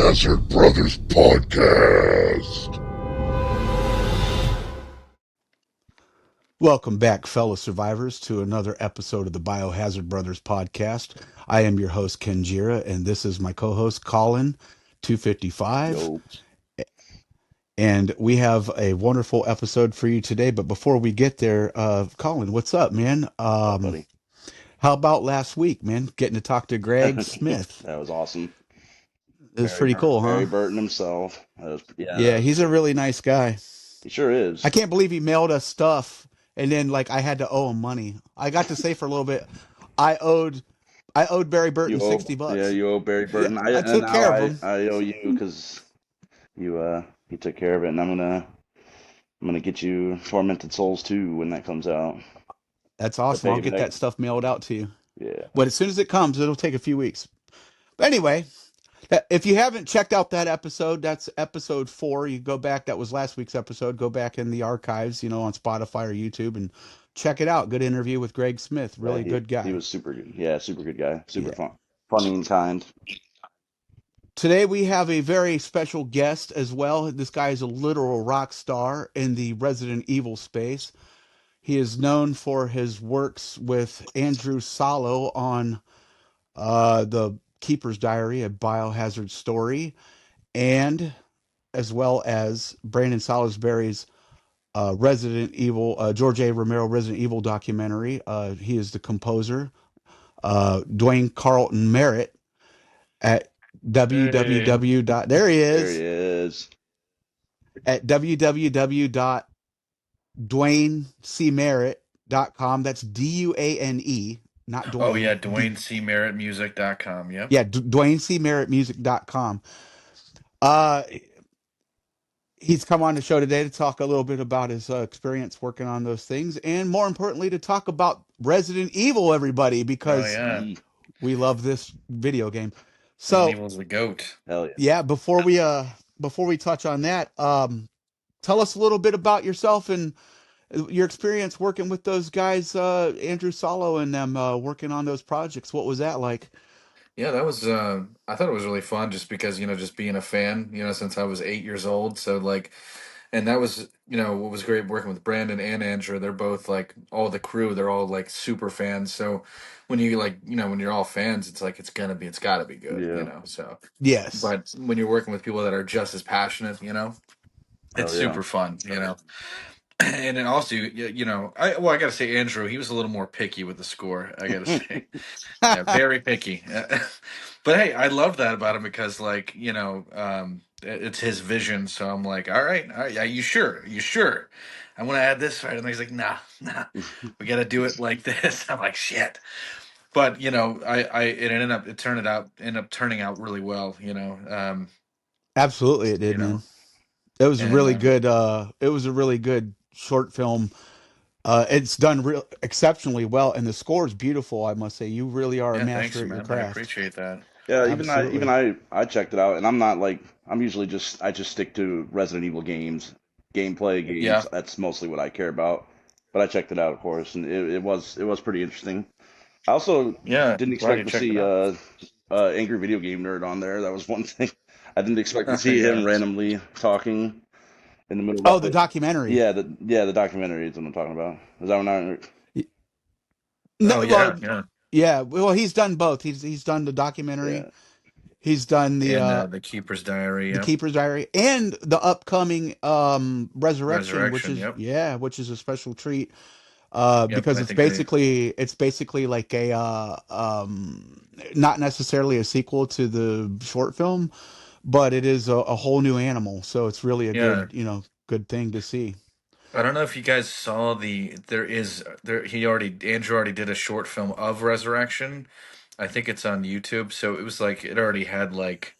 Biohazard Brothers Podcast. Welcome back, fellow survivors, to another episode of the Biohazard Brothers Podcast. I am your host, Ken Jira, and this is my co-host, Colin, 255. Yo. And we have a wonderful episode for you today. But before we get there, Colin, what's up, man? What's up, buddy? How about last week, man? Getting to talk to Greg Smith. That was awesome. It was pretty cool, huh? Barry Burton himself. Yeah, he's a really nice guy. He sure is. I can't believe he mailed us stuff, and then like I had to owe him money. I got to say for a little bit, I owed Barry Burton $60. Yeah, you owe Barry Burton. Yeah, I took care of him. I owe you because you took care of it, and I'm gonna get you Tormented Souls 2 when that comes out. That's awesome. I'll get that stuff mailed out to you. Yeah. But as soon as it comes, it'll take a few weeks. But anyway, if you haven't checked out that episode, that's episode 4. You go back. That was last week's episode. Go back in the archives, on Spotify or YouTube and check it out. Good interview with Greg Smith. Really good guy. He was super good. Yeah, super good guy. Super fun. Funny and kind. Today we have a very special guest as well. This guy is a literal rock star in the Resident Evil space. He is known for his works with Andrew Salo on the Keeper's Diary, a biohazard story, and as well as Brandon Salisbury's Resident Evil, George A. Romero Resident Evil documentary. He is the composer. Duane Carlton Meritt at www. There he is. There he is. At www.duanecmerritt.com. That's DUANE, not Dwayne. Oh, yeah, DuaneCMerrittmusic.com. Yep. Yeah, DuaneCMerrittmusic.com. He's come on the show today to talk a little bit about his experience working on those things, and more importantly, to talk about Resident Evil, everybody, because we love this video game. So Resident Evil's the GOAT. Hell yeah. Yeah, before we touch on that, tell us a little bit about yourself and your experience working with those guys, Andrew Salo and them, working on those projects. What was that like? Yeah, that was I thought it was really fun just because, just being a fan, since I was 8 years old. So and that was, what was great working with Brandon and Andrew. They're both like all the crew, they're all like super fans. So when you when you're all fans, it's like it's gotta be good, Yeah. So Yes. but when you're working with people that are just as passionate, it's super fun, And then also, I gotta say, Andrew, he was a little more picky with the score. I gotta say, yeah, very picky. But hey, I love that about him because, it's his vision. So I'm like, all right, yeah, you sure? I want to add this right, and he's like, nah, we got to do it like this. I'm like, shit. But it ended up turning out really well. Absolutely, it did, man. It was really good. It was a really good short film. It's done exceptionally well, and the score is beautiful. I must say, you really are a master at your craft. I appreciate that. Yeah, I checked it out, and I'm not like I just stick to Resident Evil gameplay games. Yeah. That's mostly what I care about. But I checked it out, of course, and it was pretty interesting. I also didn't expect to see Angry Video Game Nerd on there. That was one thing. I didn't expect to see him randomly talking in the middle. Oh, the documentary. Yeah, the documentary is what I'm talking about. Is that one? No, yeah. Well, he's done both. He's done the documentary. Yeah. He's done the Keeper's Diary. The Keeper's Diary, and the upcoming Resurrection, which is a special treat. Because it's basically like a not necessarily a sequel to the short film, but it is a whole new animal. So it's really a good thing to see. I don't know if you guys saw Andrew already did a short film of Resurrection. I think it's on YouTube. So it was like it already had like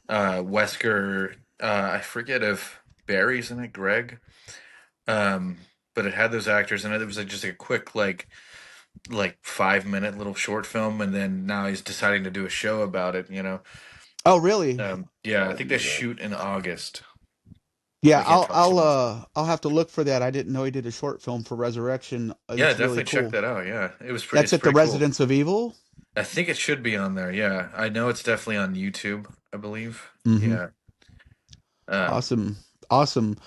Wesker, I forget if Barry's in it, Greg. But it had those actors in it. It was just a quick like 5-minute little short film, and then now he's deciding to do a show about it. Oh, really? Yeah, I think they shoot in August. Yeah, I'll have to look for that. I didn't know he did a short film for Resurrection. Yeah, definitely really cool. Check that out. Yeah, it was pretty. That's at the Residence of Evil. I think it should be on there. Yeah, I know it's definitely on YouTube. I believe. Mm-hmm. Yeah. Awesome.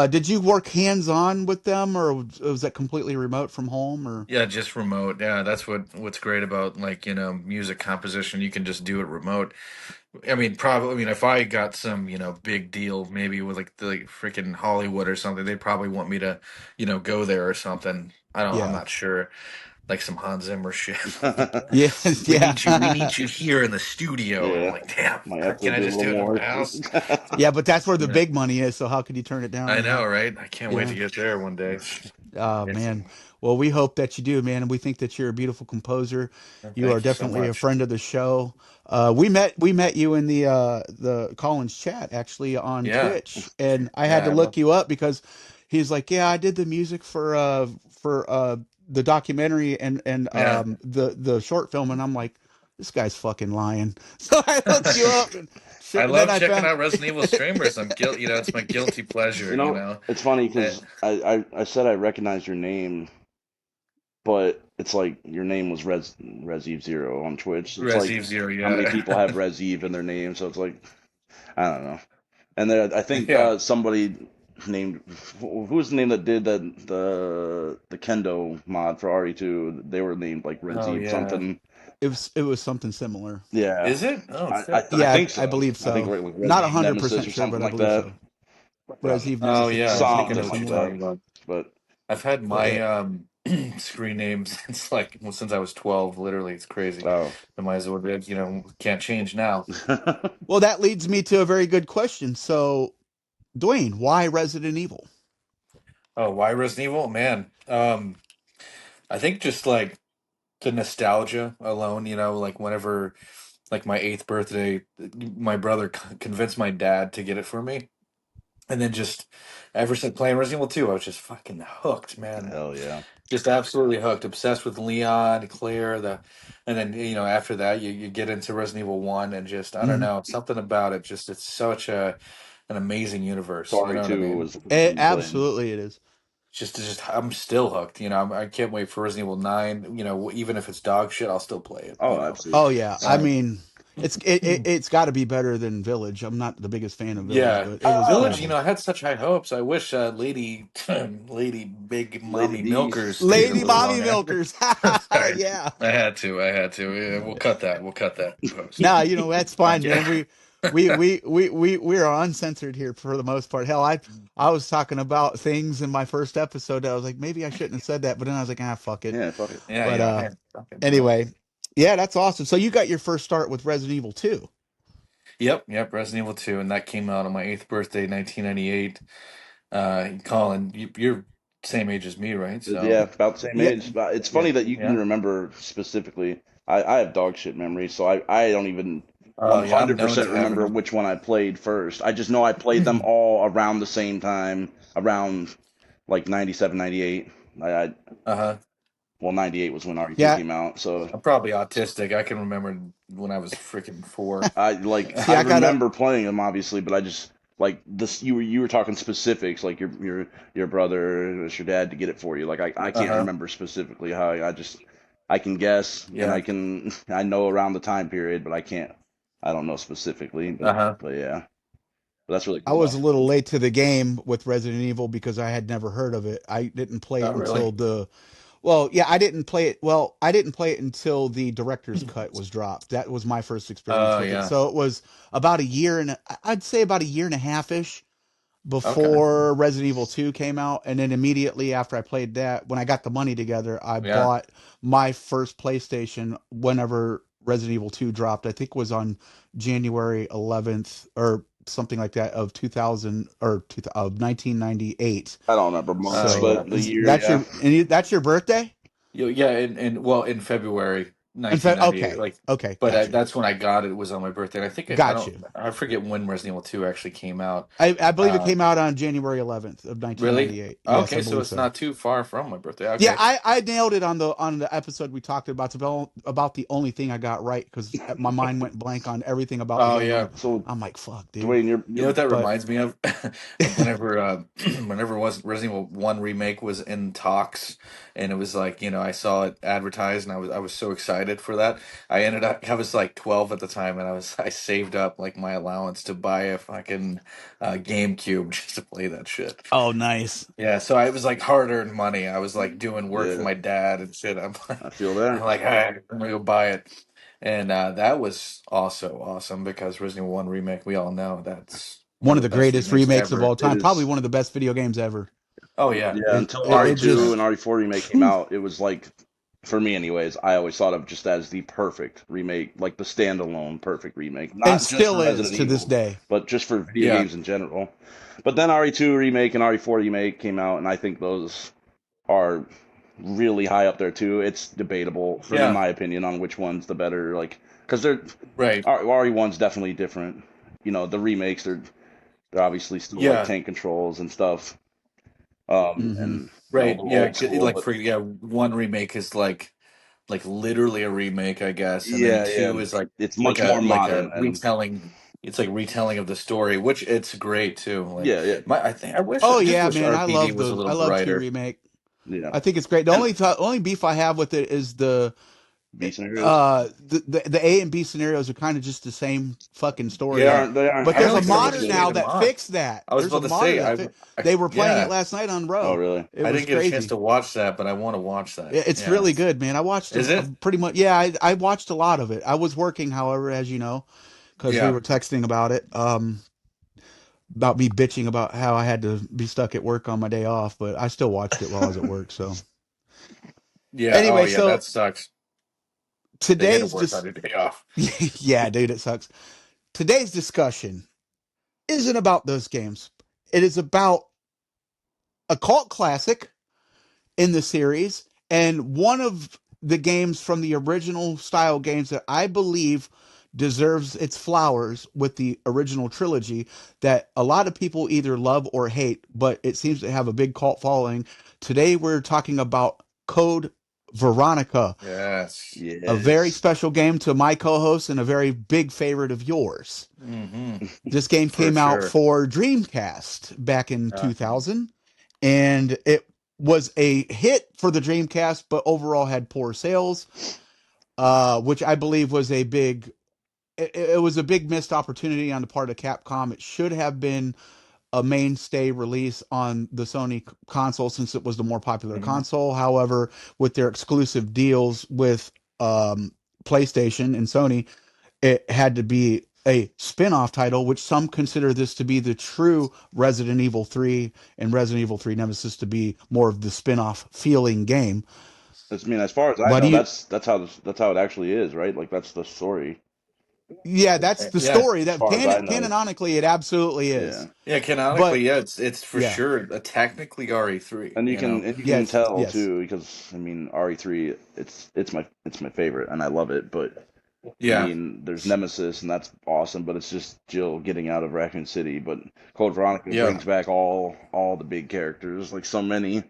Did you work hands-on with them, or was that completely remote from home? Or Yeah, just remote. Yeah, that's what's great about like, music composition. You can just do it remote. I mean, probably. I mean, if I got some, big deal, maybe with like the freaking Hollywood or something, they'd probably want me to, go there or something. I'm yeah, not sure. Like some Hans Zimmer shit. Like, yeah, we yeah, need you here in the studio, and I'm Yeah, like, damn, might have to can I do a just little do it in my more. house? yeah. But that's where the Yeah, big money is. So how could you turn it down? I You know? know, right? I can't wait Yeah. to get there one day. Oh It's, man. Well, we hope that you do, man, and we think that you're a beautiful composer. You are thank you so definitely a much. friend of the show. We met you in the Collins chat actually on Yeah, Twitch, and I had yeah, to look you up because he's like, yeah, I did the music for the documentary and yeah. the short film, and I'm like, this guy's fucking lying. So I looked you up, and I sure, then love I checking found. out Resident Evil streamers. I'm guilt, it's my guilty pleasure, It's funny Uh, because I said I recognized your name, but it's like your name was Res Eve Zero on Twitch. It's Res like Eve Zero, how many yeah, people have Res Eve in their name? So it's like I don't know. And then I think yeah. somebody named who was the name that did the Kendo mod for RE2? They were named like Oh Redzib yeah. something. It was something similar. Yeah, Is it? Oh I, shit. I Yeah, think I so. believe I think so. like Not Redzib Nemesis 100% or sure, something but I like believe that. so. Uh, Res Eve Oh Nemesis, yeah, yeah, I think I something know something what you're like similar. that. talking about. But I've had But my screen name since since I was 12. Literally, it's crazy. oh, I might as well be, can't change now. well, that leads me to a very good question. So, Duane, why Resident Evil? Oh, why Resident Evil? Man, I think just like the nostalgia alone. Like whenever like my 8th birthday, my brother convinced my dad to get it for me. And then just ever since playing Resident Evil 2, I was just fucking hooked, man. hell yeah. Just absolutely hooked, obsessed with Leon, Claire, and then after that you get into Resident Evil 1 and just I don't Mhm. know, something about it just it's such an amazing universe, you Sorry know what I too mean? was the first one you played. Absolutely, it is. Just I'm still hooked, I can't wait for Resident Evil 9, even if it's dog shit, I'll still play it, Oh, absolutely. Oh yeah, I Uh, mean, it's got to be better than Village. I'm not the biggest fan of Village, Yeah, but it was Village. incredible. I had such high hopes. I wish Lady Big Lady Mommy D. Milkers stayed a Lady little Mommy longer. Milkers. Sorry, Yeah. I had to. I had to. Yeah, we'll cut that. We'll cut that in post. No, that's I'm fine, kidding. man. We are uncensored here for the most part. Hell, I was talking about things in my first episode that I was like, maybe I shouldn't have said that, but then I was like, fuck it. Yeah, fuck it. Yeah, But yeah. Hey, fucking do it. anyway, yeah, that's awesome. So you got your first start with Resident Evil 2. Yep. Resident Evil 2, and that came out on my 8th birthday, 1998. Colin, you're same age as me, right? Yeah, So about the same Yeah. age. But it's yeah, funny that you can yeah. remember specifically. I have dog shit memory, so I don't even Oh yeah, I'm known 100% to having remember them. which one I played first. I just know I played them all around the same time, around like 97, 98. I Uh-huh. well, 98 was when RE2 Yeah. came out, so I'm probably autistic. I can remember when I was freaking 4. See, I I got to remember playing them obviously, but I just like this. You were talking specifics, like your brother, it's your dad to get it for you. Like I can't Uh-huh. remember specifically how I can guess and Yeah. I know around the time period, but I don't know specifically. Uh-huh. But yeah, but that's really I cool was though. a little late to the game with Resident Evil because I had never heard of it. I didn't play Oh, it really? until well, yeah, I didn't play it. Well, I didn't play it until the director's cut was dropped. That was my first experience Oh, with it. yeah. So it was about a year and I'd say about a year and a half ish Okay. before Resident Evil 2 came out. And then immediately after I played that, when I got the money together, I Yeah. bought my first PlayStation whenever Resident Evil 2 dropped. I think it was on January 11th or something like that of 2000 or of 1998. I don't remember months, Oh, So yeah. but the year, yeah. that's your birthday? Yeah, and well, in February In fact, 1998, okay, like, okay, but got you, that's when I got it. It was on my birthday. And I think got you. I forget when Resident Evil 2 actually came out. I believe it Uh, came out on January 11th of really? 1998. Yes, I Okay, so believe it's so. not too far from my birthday. Yeah, Okay. I nailed it on the episode we talked about. It's about the only thing I got right because my mind went blank on everything about the Oh, game. yeah. So I'm like, fuck, dude. Dwayne, You know what that But reminds me of? Whenever whenever was Resident Evil 1 remake was in talks, and it was like, I saw it advertised and I was so excited. excited for that. I was like 12 at the time, and I saved up like my allowance to buy a fucking GameCube just to play that shit. Oh, nice. Yeah, so I was like hard-earned money. I was like doing work for Yeah, my dad and shit. I feel I'm that. like, all right, I'm gonna go buy it. And that was also awesome because Resident Evil 1 Remake, we all know that's one One of of the the best greatest remakes remakes of ever. all It time. Probably is. one of the best video games ever. Oh yeah. Yeah, until It RE2 just, and RE4 remake came whew, out, it was like, for me anyways, I always thought of just as the perfect remake, like the standalone perfect remake, and not just for still is Resident to this Evil, day. but just for video Yeah. games in general. But then RE2 remake and RE4 remake came out, and I think those are really high up there too. It's debatable, for in Yeah. my opinion, on which one's the better, like, because they're Right. RE1's definitely different. You know, the remakes they're obviously still like Yeah. tank controls and stuff, Hmm. and a Right. little Yeah. old school, Like but. for one remake is like literally a remake, I guess, and then Yeah, yeah. two is It's much more like a modern and retelling. It's like retelling of the story, which it's great too. Like yeah, yeah, Oh I just yeah, wish man, I RPD love was a those. I little love 2 brighter. remake. yeah. I think it's great. The And only beef I have with it is B scenarios. the A and B scenarios are kind of just the same fucking story. Yeah, They aren't But I there's don't a half think there as was modder a good. now shade of that mod. fixed that. I was There's a about to modder say that they were playing it yeah, last night on Oh, Row. really? It I was didn't get a chance crazy. to watch that, but I want to watch that. It's Yeah, really good, man. I watched is it? pretty much. Yeah, I watched a lot of it. I was working, however, as you know, because we Yeah, were texting about it. About me bitching about how I had to be stuck at work on my day off, but I still watched it while I was at work. So yeah. Oh anyway, yeah, that so sucks. They had to today's work on just your day off. yeah, dude, it sucks. Today's discussion isn't about those games. It is about a cult classic in the series and one of the games from the original style games that I believe deserves its flowers with the original trilogy that a lot of people either love or hate, but it seems to have a big cult following. Today we're talking about Code Veronica, Yes. a very Yes. special game to my co-host and a very big favorite of yours. Mm-hmm. This game For came out sure. for Dreamcast back in Uh-huh. 2000, and it was a hit for the Dreamcast, but overall had poor sales, which I believe was a big. It was a big missed opportunity on the part of Capcom. It should have been a mainstay release on the Sony console since it was the more popular Mhm. console. However, with their exclusive deals with PlayStation and Sony, it had to be a spin-off title, which some consider this to be the true Resident Evil 3 and Resident Evil 3 Nemesis to be more of the spin-off feeling game. I mean, as far as I But know, you that's how it actually is, right? Like that's the story, yeah, that's the Yeah. story as that far as I know. canonically it absolutely Yeah, is. Yeah, canonically, But yeah, it's for yeah, sure a technically RE3, and you know. you can yes, tell yes. too because I mean RE3, it's my favorite and I love it, but I Yeah. mean, there's Nemesis, and that's awesome, but it's just Jill getting out of Raccoon City. But Code Veronica Yeah. brings back all the big characters, like so many.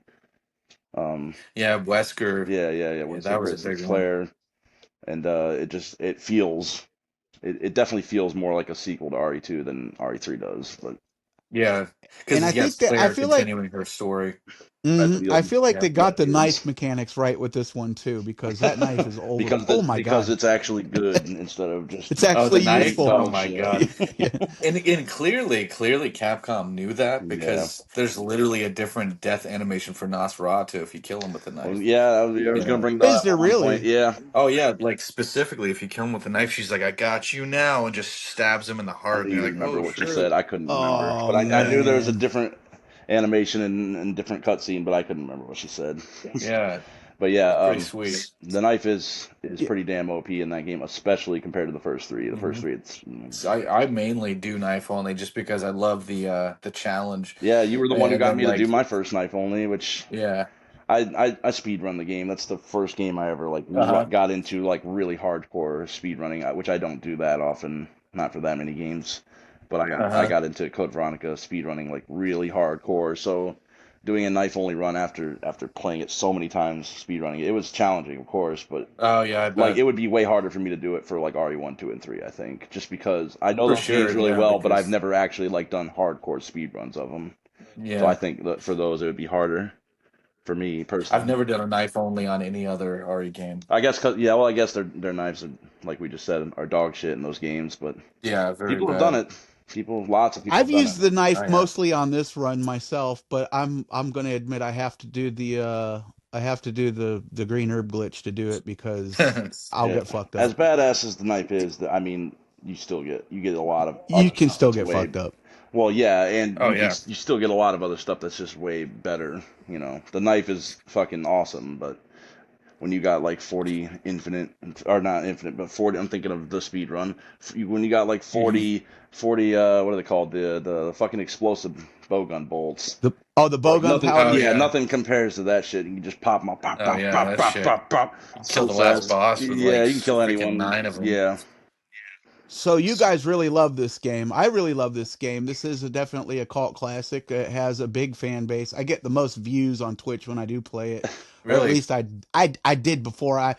Um, Yeah, Wesker. yeah. Yeah, Winston, that was a Chris, and big one. Claire, and it definitely feels more like a sequel to RE2 than RE3 does. But Yeah, And because I yes, think that Claire continuing her story. I I feel feel like Yeah. they yeah, got it the knife is mechanics right with this one too, because that knife is over. Oh my because god, it's actually good instead of just it's Oh, the actually knife. useful. Oh oh my shit. God. Yeah. And clearly Capcom knew that Yeah. because there's literally a different death animation for Nosferatu if you kill him with a Well, knife. yeah, I You was gonna know. bring that Is up there at one point. really? Yeah, Oh yeah, like specifically if you kill him with a knife, she's like, "I got you now," and just stabs him in the I heart, knew and you're you like, remember "Oh what she said. shit!" I couldn't remember, Oh but I knew there was a man. different animation and different cutscene, but I couldn't remember what she said. Yeah, But yeah, pretty sweet. the knife is Yeah. pretty damn OP in that game, especially compared to the first three. The first Hmm. three, it's So I mainly do knife only just because I love the challenge, yeah. You were the one who and got then me to do like my first knife only, which yeah, I speed run the game. That's the first game I ever like uh-huh, got into like really hardcore speed running, which I don't do that often, not for that many games. But I uh-huh. got into Code Veronica speed running like really hardcore. So doing a knife only run after playing it so many times speed running it was challenging, of course, but Oh yeah, I like bet it would be way harder for me to do it for like RE1, 2, and 3, I think, just because I know for those games sure. really Yeah, well, but I've because never actually like done hardcore speed runs of them. So I yeah. think that for those it would be harder. for me personally. I've never done a knife only on any other RE game. I guess, yeah, well, I guess their knives are, like we just said, are dog shit in those games, but Yeah, very people have done bad. it. Lots of people I've have done used the it. knife Oh yeah. mostly on this run myself, but I'm going to admit I have to do the green herb glitch to do it because I'll Yeah, get fucked as up. badass as the knife is, I mean, you get a lot of You other can stuff still that's get way fucked up. well, yeah, and Oh yeah. you still get a lot of other stuff that's just way better. The knife is fucking awesome, but when you got like 40 infinite, or not infinite, but 40, I'm thinking of the speed run. When you got like Hmm. 40, what are they called? The fucking explosive bowgun bolts. The Like bowgun nothing, Oh powder. yeah, yeah. nothing compares to that shit. You can just pop them up, pop, Oh pop, yeah. pop, That pop, shit. pop, pop, You so killed the last fast. boss with Yeah, like you can kill freaking anyone. 9 of them. Yeah, So you guys really love this game. I really love this game. This is definitely a cult classic. It has a big fan base. I get the most views on Twitch when I do play it, or at Really? least I did before. I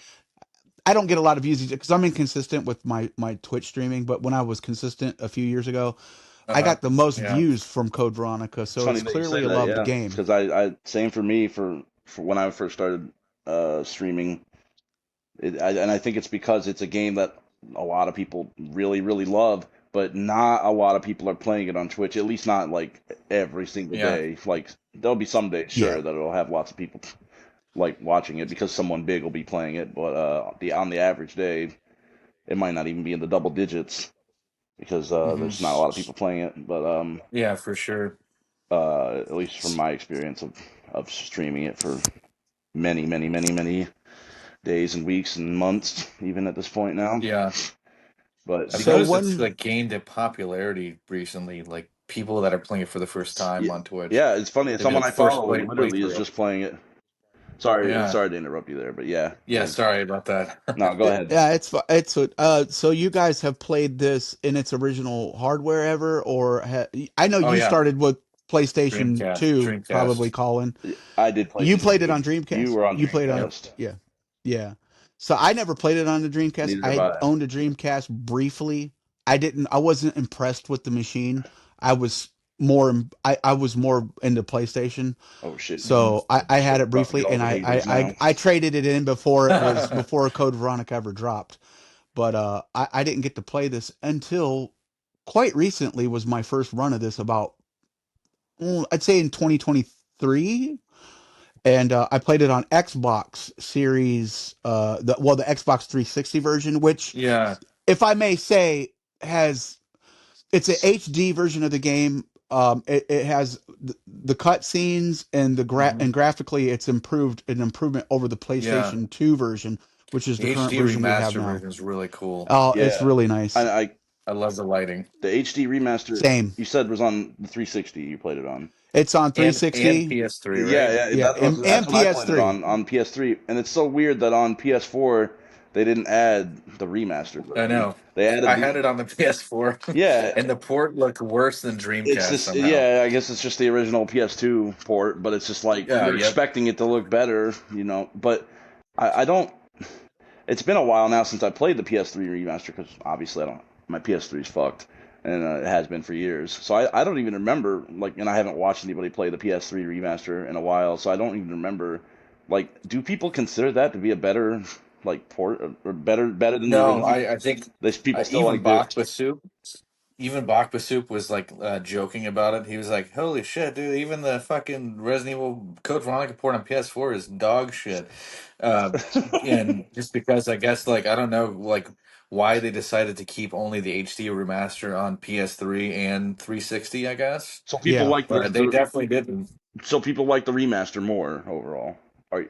don't get a lot of views because I'm inconsistent with my Twitch streaming. But when I was consistent a few years ago, I Uh-huh. got the most Yeah. views from Code Veronica. it's So funny it's that you say clearly a that. loved Yeah, game. because I same for me for when I first started streaming. And I think it's because it's a game that a lot of people really, really love, but not a lot of people are playing it on Twitch. At least not like every single Yeah. day. Like there'll be some days, Yeah. sure, that it'll have lots of people like watching it because someone big will be playing it. But the on the average day, it might not even be in the double digits because Hmm. there's not a lot of people playing it. But Yeah, for sure. at least from my experience of streaming it for many, many, many, many days and weeks and months, even at this point now. Yeah. But I've So because noticed it's one like gained in popularity recently. Like people that are playing it for the first time yeah, on Twitch. yeah, it's funny. They do Someone like I first follow literally is playthrough. just playing it. Sorry, Yeah. sorry to interrupt you there, but yeah, Yeah, sorry about that. no, go ahead. yeah, so you guys have played this in its original hardware ever, or I know Oh you yeah. started with PlayStation Dreamcast. 2, probably, Dreamcast. Colin. I did play You played it PS2. on You Dreamcast. were on You played it on Yep. Dreamcast. Yeah, yeah. So I never played it on the Dreamcast. Neither have I I. owned a Dreamcast briefly. I wasn't impressed with the machine. I was I was more into PlayStation. Oh shit, Hmm. So I had shit, it we're about to get briefly, all and the haters now. I traded it in before Code Veronica ever dropped. But I didn't get to play this until quite recently. Was my first run of this about I'd say in 2023, and I played it on Xbox Series, the Xbox 360 version, which, Yeah. if I may say, has it's an HD version of the game. It has the cutscenes and Hmm. and graphically, it's an improvement over the Yeah. PlayStation 2 version, which is The the current HD version we have remaster now. version is really cool. Oh, it's Yeah, really nice. I I love the lighting. the HD remaster Same. you said was on the 360. You played it on. It's on And 360. PS3, right? Yeah, yeah, Yeah, that's and when I played it PS3. on PS3, and it's so weird that on PS4 they didn't add the remastered I version. know. They added I had the it on the PS4 yeah, and the port looked worse than it's Dreamcast just somehow. yeah, I guess it's just the original PS2 port, but it's just like Yeah, you're yep. expecting it to look better, But I don't. It's been a while now since I played the PS3 remaster because obviously I don't. My PS3 is fucked, and it has been for years. So I don't even remember and I haven't watched anybody play the PS3 remaster in a while, so I don't even remember. Like, do people consider that to be a better port or better than the No, original? I think There's people still even like do. Bach Basoup was like joking about it. He was like, "Holy shit, dude! Even the fucking Resident Evil Code Veronica port on PS4 is dog shit." Uh, and just because I guess like I don't know like why they decided to keep only the HD remaster on PS3 and 360. I guess, So people Yeah. like but they definitely didn't. the remaster more overall.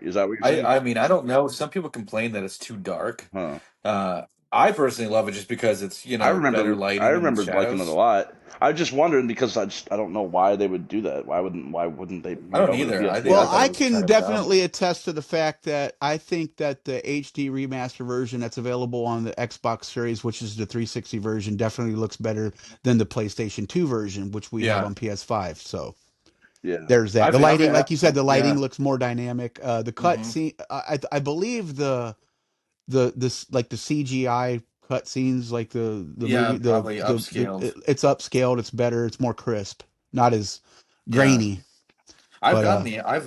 Is that what you're saying? I mean I don't know. Some people complain that it's too dark. Huh. Uh, I personally love it just because it's better I lighting and remember liking it a shadows. lot. I just wondered because I don't know why they would do that. Why wouldn't they I bring it don't over to either. Well, I PS4? thought I it was can kind of dumb. definitely attest to the fact that I think that the HD remaster version that's available on the Xbox Series, which is the 360 version, definitely looks better than the PlayStation 2 version, which we have Yeah, on PS5. So Yeah. there's that. The I've lighting, like you said, the lighting yeah. looks more dynamic. The cut Hmm. scene, I believe the CGI cut scenes, like the Yeah, movie, probably upscaled. it's upscaled. It's better. It's more crisp, not as Yeah. grainy. I've But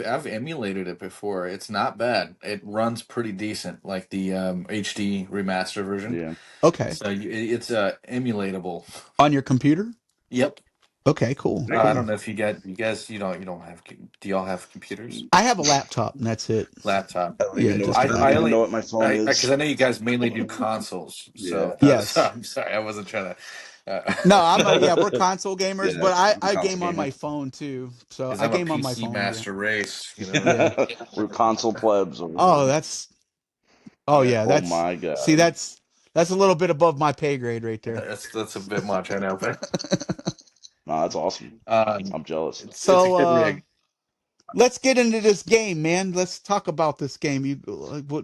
I've emulated it before. It's not bad. It runs pretty decent, like the HD remaster version. Yeah. okay, So it's emulatable. on your computer. Yep. Okay, cool, I cool. don't know if you guys you don't have do y'all have computers? I have a laptop, and that's it. Laptop. I don't Yeah, even know. just I a don't I even laptop. know only what my phone because is. I know you guys mainly do consoles, Yeah. so Yes. I'm sorry I wasn't trying to. No, I'm a yeah. We're console gamers, Yeah, but I'm a I console game on gamer. my phone too. So Because I I'm a game on my PC phone. Yeah, master race, yeah. We're console plebs over Oh, here. that's oh yeah. Oh That's my see, god. that's a little bit above my pay grade right there. that's a bit much, I know, but Nah, that's awesome. um, I'm jealous. it's a So good rig. let's get into this game, man. Let's talk about this game.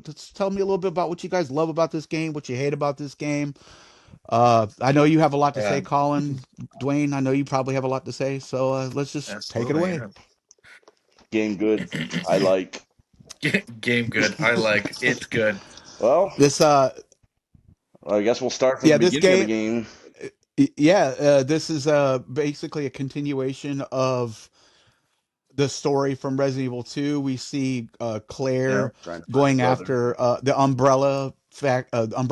Just tell me a little bit about what you guys love about this game, what you hate about this game. I know you have a lot to say, Yeah, Colin, Duane. I know you probably have a lot to say. So let's just take it absolutely. away. Yeah. Game good. I like. Game good. I like it's good. Well, This I guess we'll start from the yeah, this beginning of the game game. yeah, this is basically a continuation of the story from Resident Evil 2. We see Yeah, Claire Trying to find her going brother. after the Umbrella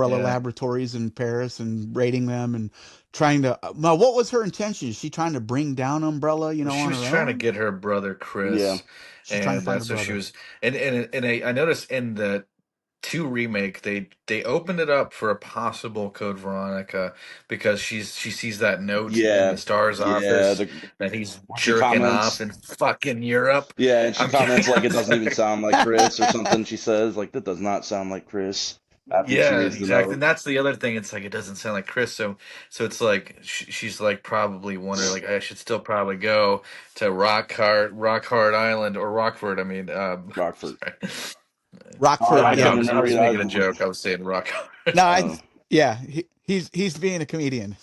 yeah. laboratories in Paris and raiding them and trying to. Now, what was her intention? Is she trying to bring down Umbrella, Well, she on was her trying to own? get her brother Yeah. Chris, She's trying to and find her so she brother. was. And I noticed in the two remake they opened it up for a possible Code Veronica because she sees that note in the Yeah. star's Yeah. office that he's She jerking off comments. in fucking Europe. Yeah, and she I'm kidding. comments like I'm it doesn't even sorry. sound like Chris or something. She says like that does not sound like Chris after she Yeah, reads the exactly. note. And that's the other thing. It's like it doesn't sound like Chris. So it's like she's like probably wondering like I should still probably go to Rock Hard Island or Rockford. I mean, Rockford. sorry. Oh, Rockford, I yeah. couldn't I remember was either. I making was a moving. joke. I was saying Rock Hard. No, Oh, yeah, he's being a comedian.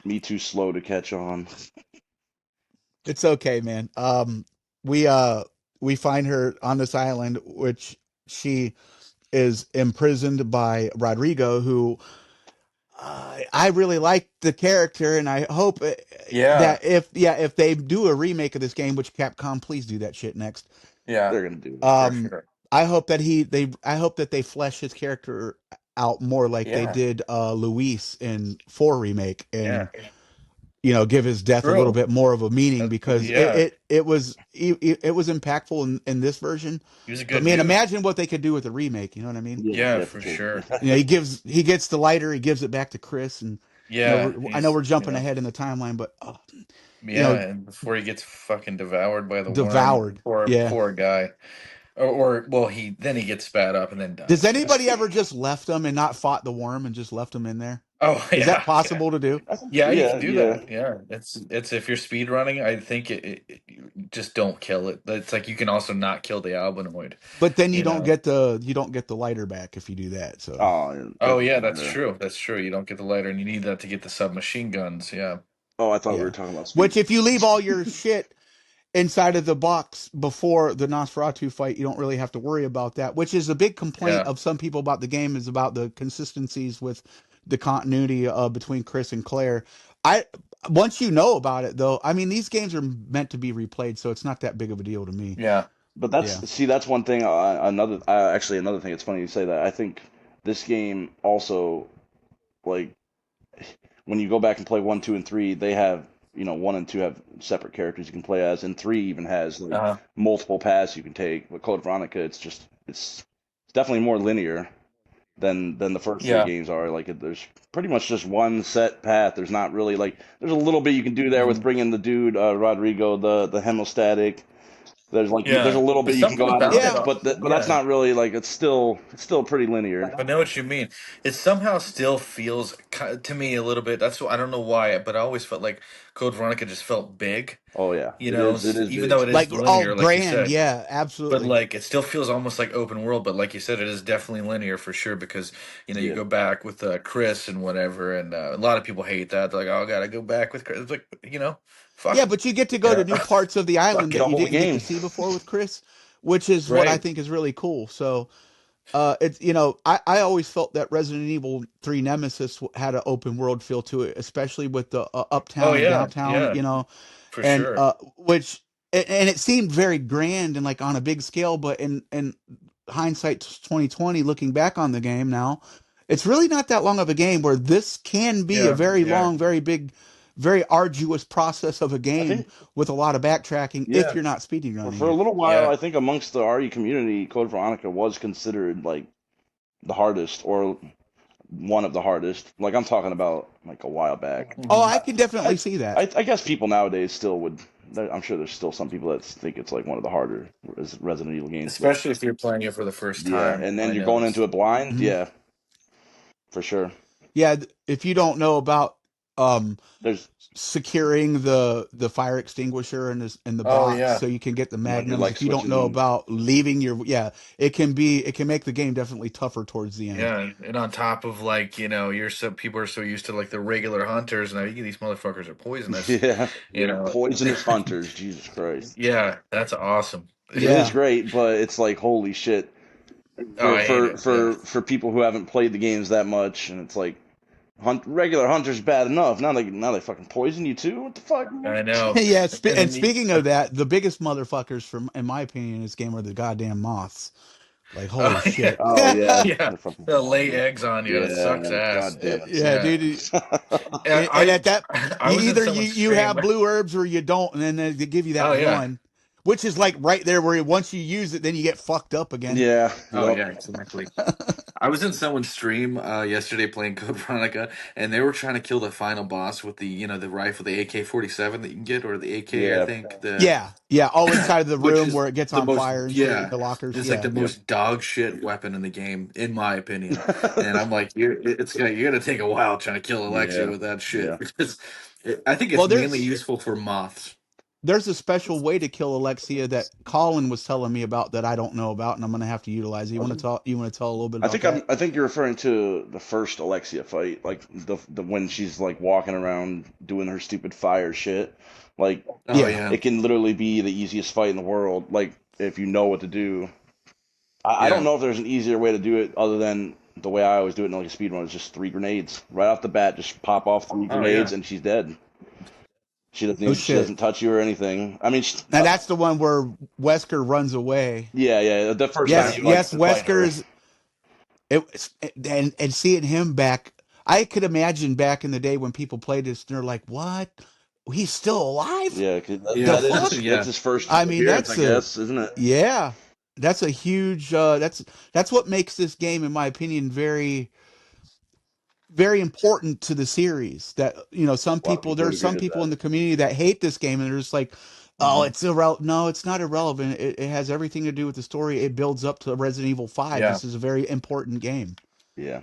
me too slow to catch on. It's okay, man. We uh we find her on this island, which she is imprisoned by Rodrigo, who I really like the character, and I hope Yeah, that if they do a remake of this game, which Capcom, please do that shit next. yeah, They're gonna do it. for Um, sure. I hope that I hope that they flesh his character out more like they Yeah, did Luis in 4 remake, yeah. and give his death a little True. bit more of a meaning, because Yeah, it was impactful in this version. he was a But good man, dude. imagine what they could do with a remake. You know what I mean? Yeah, Yeah, yeah, for for sure. sure. He gets the lighter, he gives it back to Chris, and Yeah, I know he's we're jumping ahead in the timeline, but you yeah, know, and before he gets fucking devoured by the worm, devoured. Yeah. poor guy. Or well, he gets spat up and then Does dies. Yeah. anybody ever just left him and not fought the worm and just left him in there? Oh Is that yeah, yeah, possible to do? I think, yeah. You can yeah, do yeah. that. Yeah, it's if you're speed running, I think you just don't kill it. It's like you can also not kill the albinoid. But then You know. you don't get the lighter back if you do that. So Oh, yeah, Oh that yeah, doesn't that's matter. true. That's true. You don't get the lighter, and you need that to get the submachine guns. Yeah. Oh, I thought we were yeah. talking about speed. Which, if you leave all your shit inside of the box before the Nosferatu fight, you don't really have to worry about that. Which is a big complaint Yeah. of some people about the game, is about the consistencies with the continuity between Chris and Claire. I Once you know about it, though, I mean, these games are meant to be replayed, so it's not that big of a deal to me. Yeah. But Yeah. that's one thing. Actually, another thing. It's funny you say that. I think this game also, like, when you go back and play 1, 2, and 3, they have, 1 and 2 have separate characters you can play as, and 3 even has like Uh, multiple paths you can take. But Code Veronica, it's definitely more linear than the first three yeah. games are. Like, there's pretty much just one set path. There's not really like there's a little bit you can do there with Mhm. bringing the dude Rodrigo the hemostatic. There's a Yeah. little But bit you can something go out and about get, it. Yeah. but that's Yeah. not really like it's still pretty linear. I know what you mean. It somehow still feels to me a little bit. That's what I don't know why, but I always felt like Code Veronica just felt big. Oh yeah, You know, it is even big. though it is Like, all linear, like you grand. said. Yeah, But absolutely. like it still feels almost like open world. But like you said, it is definitely linear for sure because you Yeah, go back with Chris and whatever, and a lot of people hate that. They're like, "Oh, I gotta go back with Chris." It's like Yeah, fuck, but you get to go to yeah, new parts of the island get that a you whole didn't get to game. see before with Chris, which is what I right. think is really cool. So it's I always felt that Resident Evil 3 Nemesis had an open world feel to it, especially with the Oh uptown and yeah, downtown, yeah, for and sure. which and it seemed very grand and like on a big scale, but in hindsight 2020, looking back on the game now, it's really not that long of a game where this can be a Yeah, very yeah, long, very big, very arduous process of a I game think, with a lot of backtracking if yeah, you're not speeding running for a it. little while, yeah. I think amongst the RE community, Code Veronica was considered like the hardest or one of the hardest. Like I'm talking about like a while back. Oh, Hmm. I can definitely I see that. I guess people nowadays still would. I'm sure there's still some people that think it's like one of the harder Resident Evil games, but Especially if you're playing it for the first yeah, time, and then I you're going into noticed. it blind. Mhm. Yeah, for sure. Yeah, if you don't know about um There's securing the fire extinguisher in the Oh box yeah, so you can get the when you're magnums. like If you don't switching know them. about leaving your it can make the game definitely tougher towards the end. yeah. And on top of like, you're so people are so used to like the regular hunters, and these motherfuckers are poisonous. Yeah, You know. poisonous hunters. Jesus Christ. Yeah, that's awesome. It is Yeah. great, but it's like holy shit Oh, I hate it. Yeah, for people who haven't played the games that much, and it's like regular hunters bad enough. Now they fucking poison you too. What the fuck, man? I know. Yeah, And and then you, speaking of that, the biggest motherfuckers from in my opinion in this game are the goddamn moths. Like holy oh yeah, shit. Oh yeah, yeah, they're fucking they'll lay horrible. eggs on you. It sucks Yeah, ass. god damn Yeah, Yeah, dude. it. and And at that, I you was in either you someone's you stream. have blue herbs or you don't, and then they give you that Oh yeah, one, which is like right there where once you use it, then you get fucked up again. Yeah, oh yep. yeah, exactly. I was in someone's stream yesterday playing Code Veronica, and they were trying to kill the final boss with the the rifle, the AK-47 that you can get, or the AK, I Yeah, think the Yeah, yeah. Oh, inside of the which room is where it gets the on most, fire and shit, yeah, the lockers. it's like the Yeah, yep. most dog shit weapon in the game, in my opinion. And I'm like, you're gonna take a while trying to kill Alexia Yeah, with that shit yeah. because I think it's well, mainly useful for moths. there's a special way to kill Alexia that Colin was telling me about that I don't know about, and I'm gonna have to utilize it. You want to talk? You want to tell a little bit about that? I think you're referring to the first Alexia fight, like the when she's like walking around doing her stupid fire shit. Like Oh Yeah. yeah, it can literally be the easiest fight in the world. Like if you know what to do. I don't yeah, know if there's an easier way to do it other than the way I always do it in like a speed run. It's just 3 grenades right off the bat. Just pop off three oh grenades yeah. and she's dead. Oh She shit. doesn't touch you or anything. I mean, And that's the one where Wesker runs away. yeah, yeah. The first time Yes, you like yes. fight her. Wesker's and seeing him back. I could imagine back in the day when people played this, and they're like, "What? He's still alive? Yeah, 'cause The Yeah, that is fuck?" it's yeah, his first I mean, appearance, I that's a guess, isn't it? yeah. That's a huge. That's what makes this game, in my opinion, very very important to the series. That some A lot of people people would there's agree some with people in that. the community that hate this game, and they're just like, "Oh, hmm it's irrelevant." No, it's not irrelevant. It has everything to do with the story. It builds up to Resident Evil 5. yeah. This is a very important game. Yeah,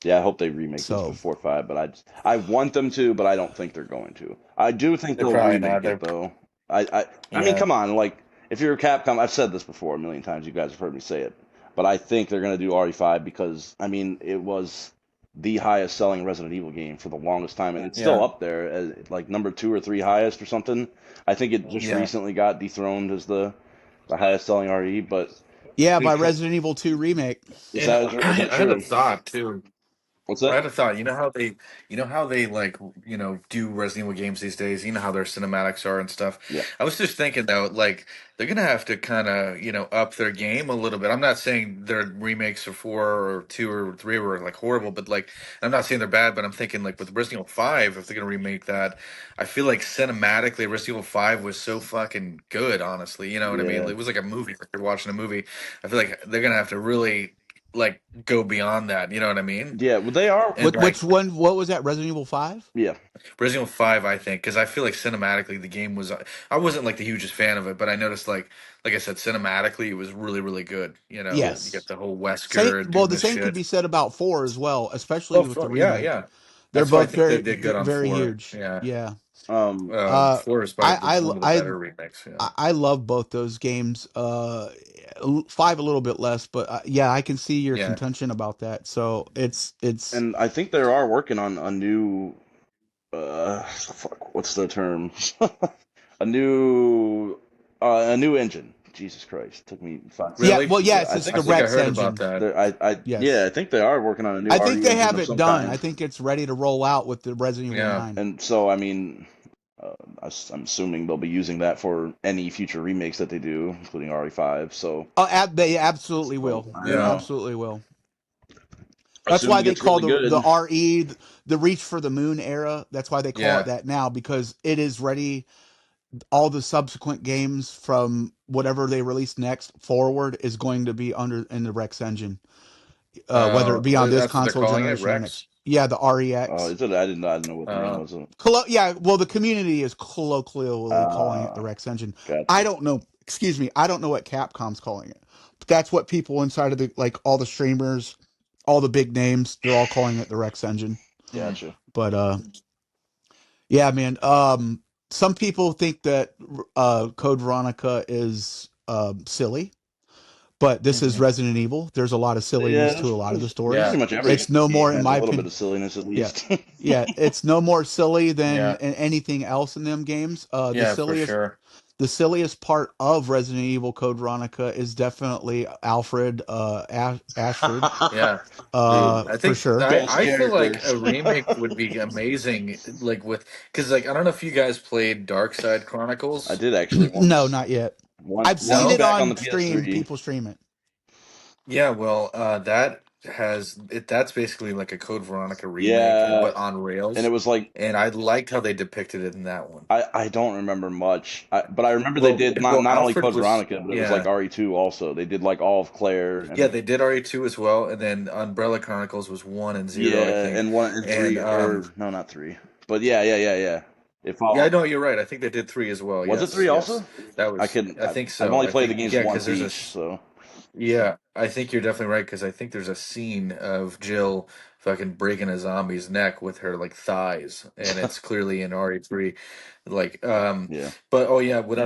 yeah. I hope they remake this So before five, but I want them to, but I don't think they're going to. I do think They're they'll probably not. remake it They're though. I mean, yeah, come on, like if you're Capcom, I've said this before a million times. You guys have heard me say it, but I think they're gonna do RE5 because I mean it was the highest selling Resident Evil game for the longest time, and it's still yeah, up there as like number two or three highest or something. I think it just yeah. recently got dethroned as the highest selling RE, but yeah, I by think Resident Evil 2 remake. And is that I had a true? thought too. What's I that? had a thought. You know how they like do Resident Evil games these days. You know how their cinematics are and stuff. Yeah, I was just thinking though, like they're gonna have to kind of up their game a little bit. I'm not saying their remakes of 4 or 2 or 3 were like horrible, but like I'm not saying they're bad. But I'm thinking like with Resident Evil 5, if they're gonna remake that, I feel like cinematically Resident Evil 5 was so fucking good. Honestly, you know what I mean? yeah, It was like a movie. Like you're watching a movie. I feel like they're gonna have to really like go beyond that. You know what I mean? yeah. Well, they are. And like Which one? What was that? Resident Evil 5? Yeah, Resident Evil 5, I think, because I feel like cinematically the game was. I wasn't like the hugest fan of it, but I noticed like I said, cinematically it was really really good. You Yes. get the whole Same. Wesker Well, doing the this same could shit. be said about 4 as well, especially Oh, with the yeah, remake. yeah. They're That's why I both think they very did good on very 4. huge. Yeah. Yeah. um, 4 is probably I one of the I better remakes. Yeah. I love both those games. 5 a little bit less, but yeah, I can see your Yeah. contention about that. So it's and I think they are working on a new. Fuck, what's the term? a new, a new engine Jesus Christ, took me 5 Yeah, Really? well, yes, I it's think the I think I Rex heard about engine. that. yeah, Yes. I think they are working on a new I think RE they engine have of it some done. kind. I think it's ready to roll out with the Resident Evil Yeah. 9. And so, I mean, I'm assuming they'll be using that for any future remakes that they do, including RE5. So, They absolutely will. I don't They Yeah. know. absolutely will. That's why Assuming they it's call really the good. RE the Reach for the Moon era. That's why they call it Yeah. that now, because it is ready. All the subsequent games from whatever they release next forward is going to be under in the Rex engine, whether it be on this That's what they're console calling it, generation or next. Rex. Yeah, the Oh, REX. is it? I didn't know what the name was. Yeah, well, the community is colloquially calling it the Uh, Rex engine. I gotcha. don't know. Excuse me. I don't know what Capcom's calling it. But that's what people inside of the all the streamers, all the big names, they're all calling it the Rex engine. Hmm. Gotcha. But yeah, man. Some people think that Code Veronica is silly, but this is Hmm. Resident Evil. There's a lot of silliness Yeah, to a lot of the Yeah. stories. pretty much every It's no more, game in has a my little bit opinion. of silliness at Yeah, least. yeah. It's no more silly than Yeah. anything else in them games. Yeah, for sure. The silliest part of Resident Evil Code Veronica is definitely Alfred Ashford, Yeah. Dude, I for think sure. best I feel like character. a remake would be amazing, like with because like I don't know if you guys played Dark Side I Chronicles. did actually No, once. not yet. I've seen Once No? it back on the on stream. PS3. People stream it. Yeah, well, that has it. That's basically like a Code Veronica remake, Yeah, but on and it rails. was like And I liked how they depicted it in that one. I don't remember much, but I remember they Well, did well, not only Alfred Code was Veronica, but it was like yeah, RE2 also. They did like all of Claire yeah. and They did RE2 as well, and then Umbrella Chronicles was 1 and 0, I yeah, think. and 1 and 3 And or no, not 3. But yeah. It yeah, I followed. know you're right. I think they did 3 as well. Was it Yes, 3 yes, also? that I was. couldn't. I think I've so. only I played the think games yeah, because once there's each, so yeah, I think you're definitely right because I think there's a scene of Jill fucking breaking a zombie's neck with her like thighs, and it's clearly in RE3. Like, yeah, but oh yeah, what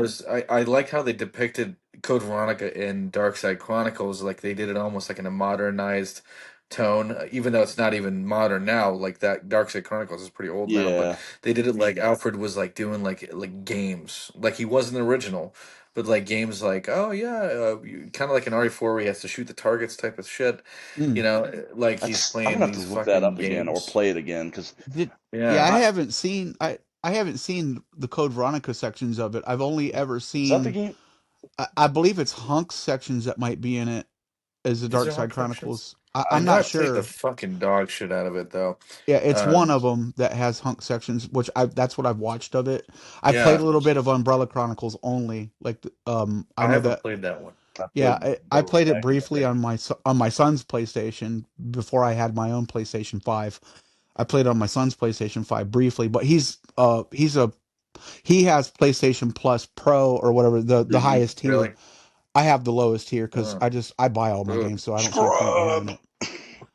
I like how they depicted Code Veronica in Dark Side Chronicles. Like they did it almost like in a modernized tone, even though it's not even modern now. Like that Dark Side Chronicles is pretty old now, but yeah, they did it like Alfred was like doing like games, like he wasn't the original. But like games like oh yeah, kind of like an RE4 where he has to shoot the targets type of shit, Mm. like he's I'm playing gonna have to these look that fucking up again or games. play it again because Did Yeah, Yeah, I haven't seen the Code Veronica sections of it. I've only ever is that the seen game? I believe it's Hunk sections that might be in it as the is Dark there Side hard sections? Chronicles. I I'm know I not played the sure. fucking dog shit out of it though. Yeah, it's one Um, of them that has Hunk sections, which that's what I've watched of it. I played yeah, a little bit of Umbrella Chronicles only. I I know haven't that. played that one. I Yeah, played I both played it back in the briefly day. on on my son's PlayStation before I had my own PlayStation 5. I played on my son's PlayStation 5 briefly, but he has PlayStation Plus Pro or whatever the Hmm. highest tier. Really? I have the lowest tier because Uh, I buy all my ugh. games, so I don't see the point in having Scrub. it.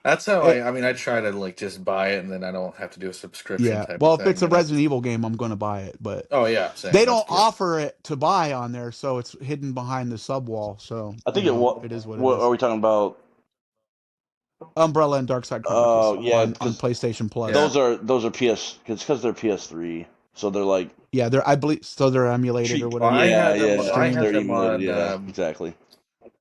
That's how It I mean, I try to like just buy it and then I don't have to do a subscription yeah, type of well, if thing, it's a you know? Resident Evil game, I'm going to buy it, but Oh yeah, same. they That's don't good. offer it to buy on there, so it's hidden behind the sub wall. So I think it what it is what it what are is. we talking about? Umbrella and Darkside Oh Chronicles yeah, on because PlayStation Plus. Yeah. those are PS because they're PS3, so they're like Yeah, I believe so. They're emulated or Well, whatever. I Streamed. had they're them emulated. on Yeah, exactly.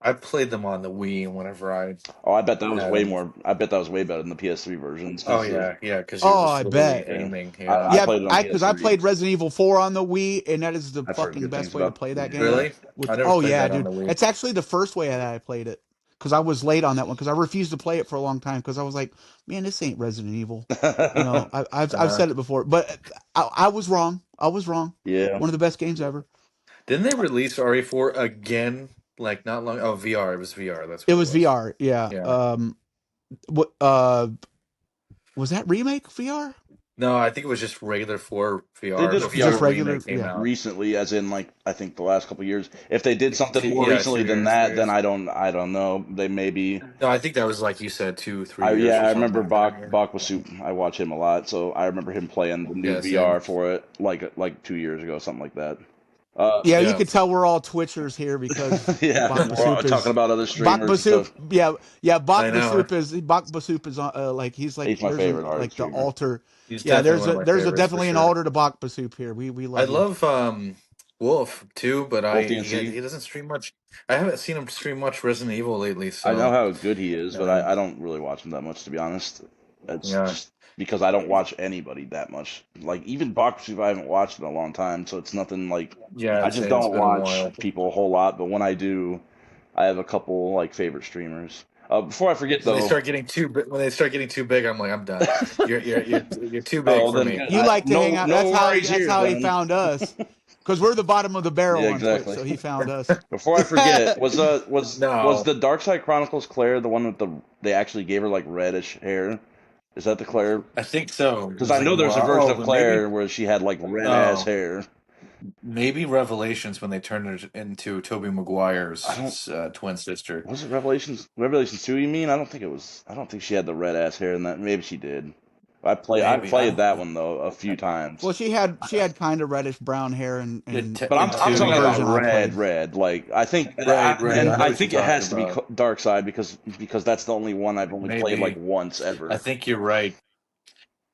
I played them on the Wii whenever I Oh, I bet that was had way them. more. I bet that was way better than the PS3 versions Oh because yeah, yeah, because you're Oh, just I literally bet. yeah, aiming. I Yeah. Yeah, played it on because I PS3. played Resident Evil 4 on the Wii, and that is the I've heard fucking good things best way to about. play that game. Yeah, Really? I never Oh played yeah, that on dude, the Wii. it's actually the first way that I played it because I was late on that one because I refused to play it for a long time because I was like, man, this ain't Resident Evil. I've Uh, said it before, but I was wrong. I was wrong. yeah. One of the best games ever. didn't they release RE4 again? Like not long. Oh, VR. It was VR. That's It what it was was. VR. Yeah. Yeah. What was that remake VR? No, I think it was just regular 4 They VR did a Just before VR regular. remake came Yeah. out. recently, as in like I think the last couple of years. If they did something more Yeah, recently 2 than years, 3 that, then years. I don't know. They may be. No, I think that was like you said, 2, 3 years Yeah, or I something remember like that. Yeah. Bach was soup. I watch him a lot, so I remember him playing the new Yeah, same. VR for it like 2 years ago, something like that. Yeah, you Yeah. could tell we're all Twitchers here because Yeah, Bach we're all Basoup talking is about other Bach streamers and Basoup. stuff. Yeah. I know. Bach Basoup is like he's like He's my there's a favorite art like the streamer. altar. He's Yeah, definitely one of my there's a favorites for definitely an sure. altar to Bach Basoup here. We I love you. love Wolf too, but Wolf he DNC. doesn't stream much. I haven't seen him stream much Resident Evil lately, I know so how good he is, but I don't really watch him that much, to be honest. It's just because I don't watch anybody that much. Like even Box Soup, I haven't watched in a long time, so it's nothing like. I just it's don't been a watch while. people a whole lot, but when I do, I have a couple like favorite streamers. Before I forget When they though, start getting too big, I'm like, I'm done. You're too big oh for then me. good. You like to hang out. No worries That's here how he then. found us. Because we're the bottom of the barrel Yeah, on Twitch, exactly. so he found us. Before I forget, was No, the Dark Side Chronicles Claire the one with they actually gave her like reddish hair? Is that the Claire? I think so. It Because was I like know there's a version of but maybe Claire where she had like red ass hair. maybe Revelations when they turned her into Tobey I don't. Maguire's twin sister. Was it Revelations? Revelations 2? You mean? I don't think it was. I don't think she had the red ass hair in that. Maybe she did. I Maybe I played don't that know. one though a few times. Well, she had kind of reddish brown hair and But I'm in talking the about version I played. red. Like I think, right. I and know I what you're think it talking has to be about. Dark Side because that's the only one I've only played like Maybe once I ever. think you're right.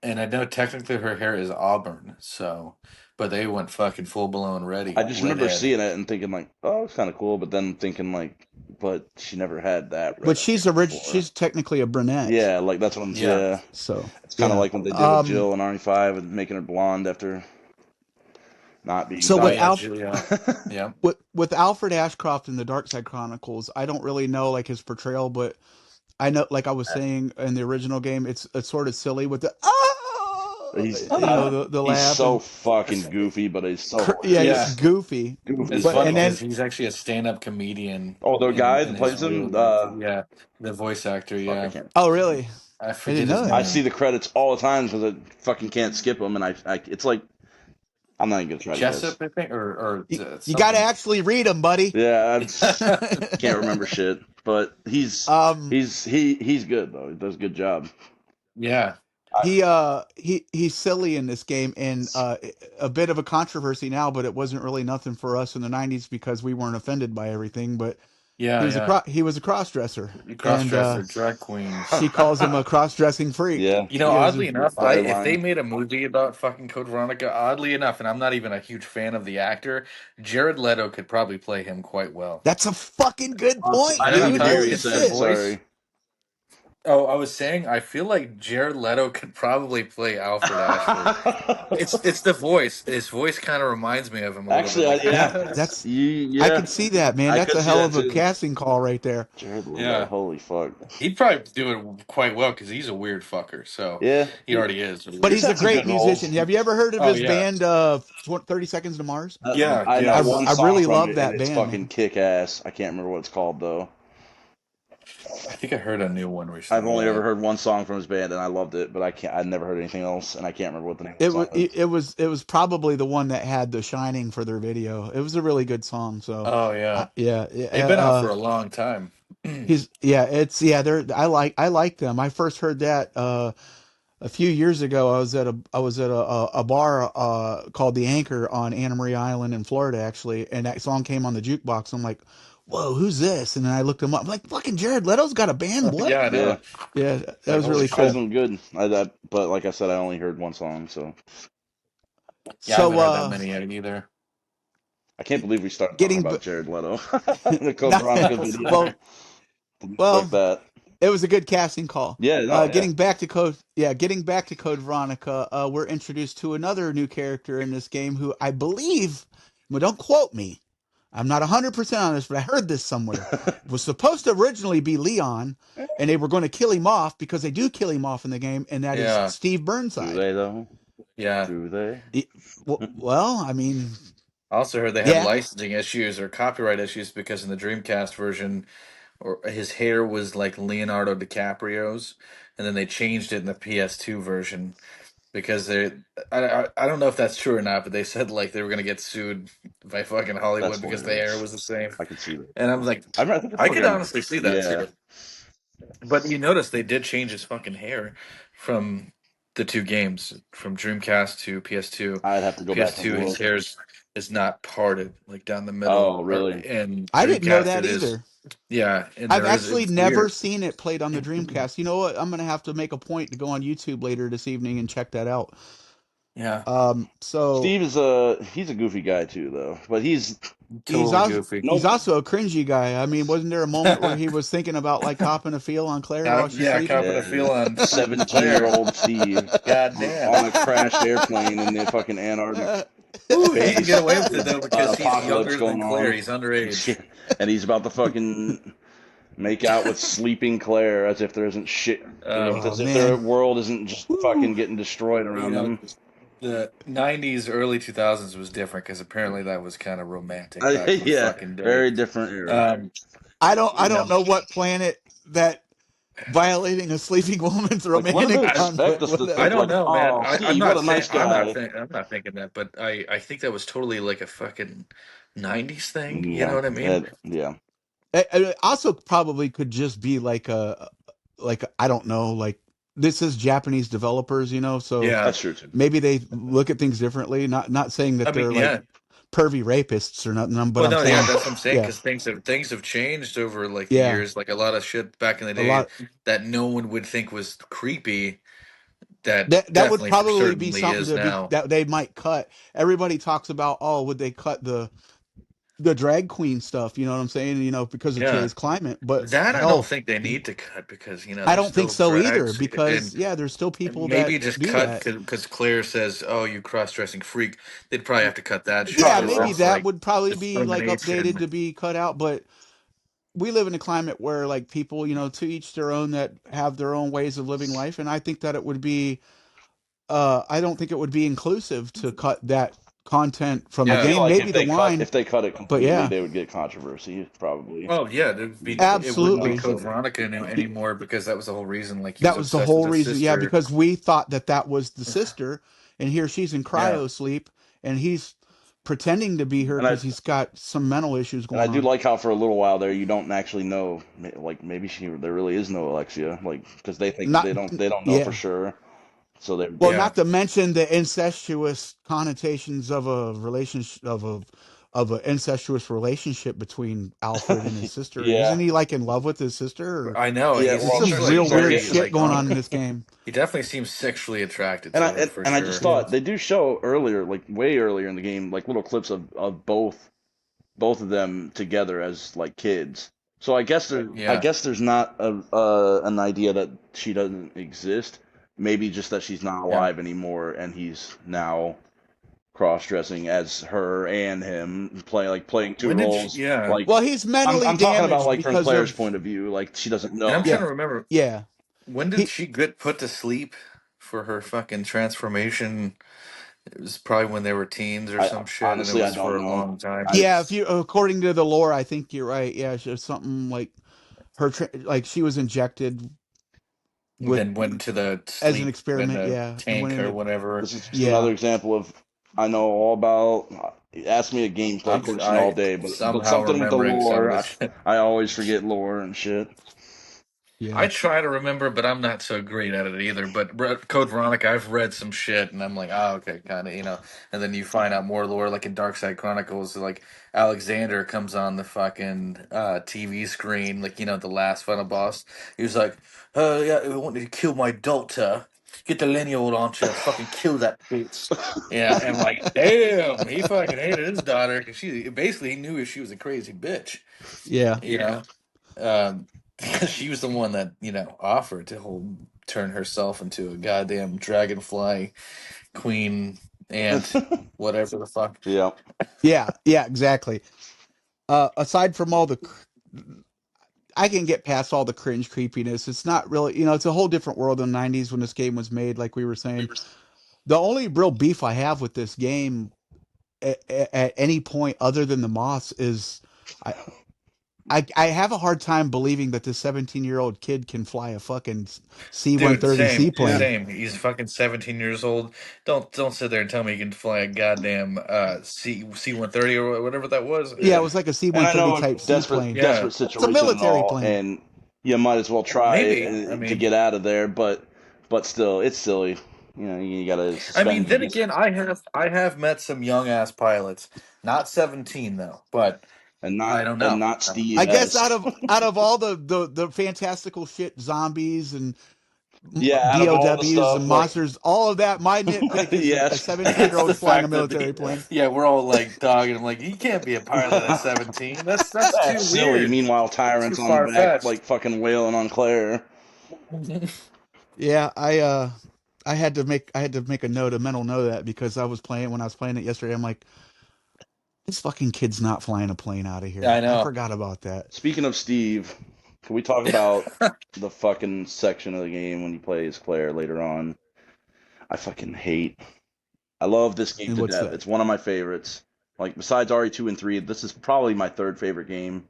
And I know technically her hair is auburn, so but they went fucking full blown I just remember redhead. seeing it and thinking like, oh, it's kind of cool, but then thinking like, but she never had that But red hair before. she's technically a brunette. Yeah, like that's what I'm. Yeah. Yeah, So it's kind of like what they did with Jill in Army 5 and making her blonde after not being. So Oh with yeah, Alf, yeah. with Alfred Ashcroft in the Dark Side Chronicles, I don't really know like his portrayal, but I know, like I was saying in the original game, it's sort of silly with the He's the he's laugh so and fucking goofy, but he's so yeah, he's hilarious. goofy. Goofy It's as But funny and hell. then because he's actually a stand-up comedian Oh, the guy in that his plays real him. life. Yeah, the voice actor. Fuck, I Yeah, can't. oh really? I I didn't forget his know I that. see name. the credits all the time because I fucking can't skip them, and it's like I'm not even gonna try to guess. Jessup, I think, or You got to something. actually read them, buddy. Yeah, I can't remember shit, but um, he's good though. He does a good job. Yeah, he's silly in this game, and a bit of a controversy now, but it wasn't really nothing for us in the '90s because we weren't offended by everything. But yeah. he was a cross dresser, and Cross-dresser, drag queens. she calls him a cross dressing freak. Yeah, You know, Because oddly enough, better if they line. made a movie about fucking Code Veronica, oddly enough, and I'm not even a huge fan of the actor, Jared Leto could probably play him quite well. that's a fucking good point, I And didn't dude. hear what Holy you because his said. shit! voice. Sorry. Oh, I was saying, I feel like Jared Leto could probably play Alfred Ashford. It's the voice. His voice kind of reminds me of him a Actually, little bit. Yeah, Like, I yeah, can see that, man. I That's could a see hell that of a too. casting call right there. Jared Leto, yeah, holy fuck. he'd probably do it quite well because he's a weird fucker. So Yeah, he already is. But he's he's a had some great good roles. musician. Have you ever heard of Oh his yeah, band, 30 Seconds to Mars? I know one I song really from love it, and that it's band, fucking man. kick ass. I can't remember what it's called though. I think I heard a new one I've recently. only Yeah. ever heard one song from his band, and I loved it, but I've never heard anything else, and I can't remember what the name of the song is. It was probably the one that had The Shining for their video. It was a really good song. So, Oh yeah, yeah, they've been out for a long time. I like them. I first heard that a few years ago. I was at a bar called the Anchor on Anna Maria Island in Florida, actually, and that song came on the jukebox. I'm like, whoa, who's this? And then I looked him up. I'm like, fucking Jared Leto's got a band. What? Yeah, I know. Yeah, Yeah, It's that like was holy really surprised cool. shit. them good. But like I said, I only heard one song, so Yeah, I haven't So, heard that many yet either. I can't believe we started talking getting about Jared Leto in the Code not, Veronica video. well, Didn't expect well, that. it was a good casting call. Yeah, no, yeah. Getting back to Code Veronica, we're introduced to another new character in this game who I believe, well, don't quote me. I'm not 100% on this, but I heard this somewhere. It was supposed to originally be Leon, and they were going to kill him off because they do kill him off in the game, and that is Yeah, Steve Do Burnside. they though? yeah. Do they? Well, I mean, I also heard they had yeah, licensing issues or copyright issues because in the Dreamcast version, or his hair was like Leonardo DiCaprio's, and then they changed it in the PS2 version because I don't know if that's true or not, but they said like they were gonna get sued by fucking That's Hollywood because the hair hilarious. was the same. I can see that. And I'm like, I think I could honestly see that yeah. too. But you notice they did change his fucking hair from the two games, from Dreamcast to PS2. I'd have to go back and PS2, his look. hair is not parted like down the middle. Oh, really? And I didn't know Dreamcast that it is. either. Yeah, and I've there is actually it's never weird. seen it played on the Dreamcast. You know what? I'm going to have to make a point to go on YouTube later this evening and check that out. Yeah. So Steve is he's a goofy guy too, though. But he's Totally goofy. he's no, also a cringy guy. I mean, wasn't there a moment where he was thinking about like copping a feel on Claire while she's Yeah, sleeping? copping a yeah, feel on sleeping Claire. 17-year-old Steve God damn. on a crashed airplane in the fucking Antarctic Ooh, he can get base away with it with though because he's apocalypse younger than going Claire. on. He's underage. And he's about to fucking make out with sleeping Claire as if there isn't shit, Oh as if their man. world isn't just Woo. fucking getting destroyed You around know, them. the '90s, early 2000s was different because apparently that was kind of romantic back in the Yeah, fucking day. very different era. I You don't know, know what planet that violating a sleeping woman's Like, when do they romantic expect conflict us to would I think, don't like, know, man. oh, I'm Steve, what not a saying nice guy? I'm not thinking that, but I think that was totally like a fucking '90s thing. You know Yeah, what I mean? yeah. it also probably could just be like a like I don't know, like this is Japanese developers, you know, so Yeah. That's true too. maybe they look at things differently. Not saying I that mean, they're like yeah. pervy rapists or nothing, but Well, I'm no, yeah, saying, that's what I'm saying yeah, because things have changed over like the yeah, years. Like a lot of shit back in the a day lot. that no one would think was creepy, that That would definitely for probably be certainly something is to be now. that they might cut. Everybody talks about, oh, would they cut the drag queen stuff? You know what I'm saying? You know, because of Yeah. today's climate. But That I don't hell, think they need to cut because I there's don't think still so either. drags Because and yeah, there's still and people that maybe just do cut that. because Claire says, "Oh, you cross-dressing freak." They'd probably have to cut that shit Yeah, because Probably. maybe that's that like would probably be like updated discrimination. to be cut out. But we live in a climate where like people, you know, to each their own that have their own ways of living life, and I think that it would be I don't think it would be inclusive to cut that content from the I Yeah. feel game. like Maybe the line, if they cut it but completely, yeah, they would get controversy. Probably. Oh yeah, it wouldn't be absolutely. Code Veronica anymore because that was the whole reason. Like he was That was the obsessed with whole his reason. Yeah, sister. because we thought that that was the sister, and here she's in Yeah. cryo sleep, and he's pretending to be her And I because he's got some mental issues and I going do on. like how for a little while there you don't actually know, like maybe there really is no Alexia, like because they think Not, they don't know for yeah. sure. So they Well, Yeah. not to mention the incestuous connotations of a relationship of an incestuous relationship between Alfred and his sister. yeah, Isn't he like in love with his sister? Or I know yeah. there's Well, some he's she real like weird very started shit like going on in this game. he definitely seems sexually attracted and to her for and I just sure. Yeah. thought they do show earlier, like way earlier in the game, like little clips of both of them together as like kids. So I Yeah. guess there's not an idea that she doesn't exist. Maybe just that she's not Yeah. alive anymore, and he's now cross-dressing as her and him, playing two When did she, roles. yeah. Like Well, he's mentally I'm talking about damaged like from because Claire's of point of view, like she doesn't And I'm know. trying yeah, to remember yeah. when did He she get put to sleep for her fucking transformation? It was probably when they were teens or I some shit, and it honestly I was for don't a know. long time. I yeah. If you according to the lore, I think you're right. Yeah, there's something like like she was injected with Then went into the as an sleep in experiment. the Yeah, and went tank or into whatever. This is just yeah. another example of I know all about. Ask me a gameplay question all I day, but somehow something with the remembering some of lore, this. I always forget lore and shit. I Yeah. try to remember, but I'm not so great at it either. But Code Veronica, I've read some shit, and I'm like, oh, okay, kind of, And then you find out more lore, like in Dark Side Chronicles, like Alexander comes on the fucking TV screen, like the last final boss. He was like, yeah, I wanted to kill my daughter. Get the lineal launcher, fucking kill that bitch. Yeah, and like, damn, he fucking hated his daughter because she basically he knew she was a crazy bitch. Yeah. You know. Um, she was the one that offered to turn herself into a goddamn dragonfly queen ant, whatever the fuck. Yeah. Yeah. Yeah. Exactly. Aside from all the, I can get past all the cringe creepiness. It's not really, it's a whole different world in the '90s when this game was made. Like we were saying, the only real beef I have with this game at any point other than the moss is I. I have a hard time believing that this 17-year-old kid can fly a fucking Dude, C-130 same, Yeah. seaplane. same. He's fucking 17 years old. Don't sit there and tell me he can fly a goddamn C-130 or whatever that was. Yeah, it Yeah. was like a And I C-130 know type seaplane. Yeah, desperate It's a situation and military all, plane. and you might as well try maybe. I to mean, get out of there, but still, it's silly. You gotta suspend then disbelief again, I have met some young ass pilots. Not 17 though, but I don't and know. not Steve I guess as out of all the fantastical shit, zombies and Yeah, out of all the BOWs stuff, and like, monsters, all of that. My nitpick is a yes, it's 17-year-old the flying a fact that military plane. Yeah, we're all like dogging him, like he can't be a pilot at 17. That's too that's silly. weird. Meanwhile, Too Tyrant's on the far back, fetched. like fucking wailing on Claire. Yeah, I had to make a note, a mental note of that because when I was playing it yesterday, I'm like, this fucking kid's not flying a plane out of I here. I know. forgot about that. Speaking of Steve, can we talk about the fucking section of the game when you play as Claire later on? I fucking hate. I love this game And to what's death. that? It's one of my favorites. Like besides RE2 and 3, this is probably my third favorite game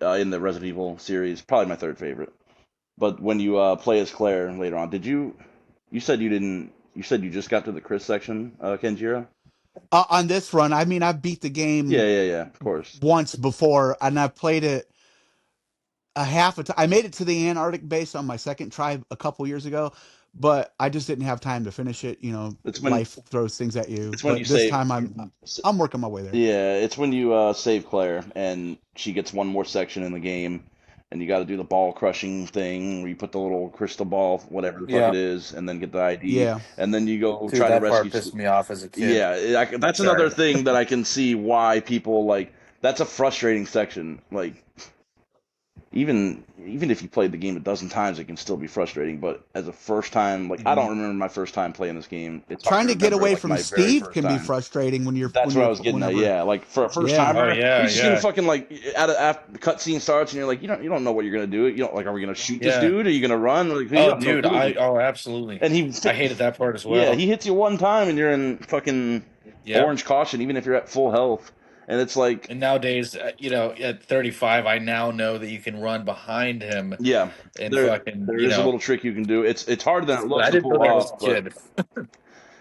in the Resident Evil series. Probably my third favorite. But when you play as Claire later on, did you? You said you didn't. You said you just got to the Chris section, Kenjira. On this run, I mean, I beat the Yeah, game yeah, yeah. Of course. once before, and I played it a half a time. I made it to the Antarctic base on my second try a couple years ago, but I just didn't have time to finish it. You know, It's when life throws things at you. it's when you But this save. time, I'm working my way there. Yeah, it's when you save Claire and she gets one more section in the game, and you got to do the ball crushing thing where you put the little crystal ball, whatever the fuck it Yeah. is, and then get the ID, Yeah, and then you go Dude, try to that part rescue. pissed me off as a kid. Yeah, that's another Sorry. thing that I can see why people like. That's a frustrating section. Like even if you played the game a dozen times, it can still be frustrating. But as a first time, like I Hmm. don't remember my first time playing this game. It's hard trying to to get remember away like from my very Steve first can be time. frustrating That's what I was getting at. whenever. Yeah, like for a first Yeah. Oh timer, yeah, you just gonna yeah, fucking like out of after the cutscene starts and you're like you don't know what you're gonna do. You don't like are we gonna shoot this yeah. dude? Are you gonna run? Like you Oh, have no dude, clue. absolutely. And he I hated that part as yeah well. he hits you one time and you're in fucking Yep. orange caution even if you're at full health. And it's like And nowadays, at 35, I now know that you can run behind him yeah, and there fucking, there is a little trick you can do. It's harder than it but looks I to didn't know pull that as a off, but kid.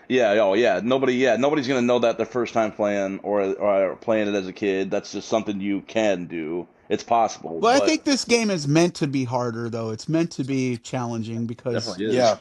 yeah, oh yeah, nobody's gonna know that their first time playing or playing it as a kid. That's just something you can do. It's possible, Well, I but think this game is meant to be harder, though. It's meant to be challenging because definitely is. Yeah,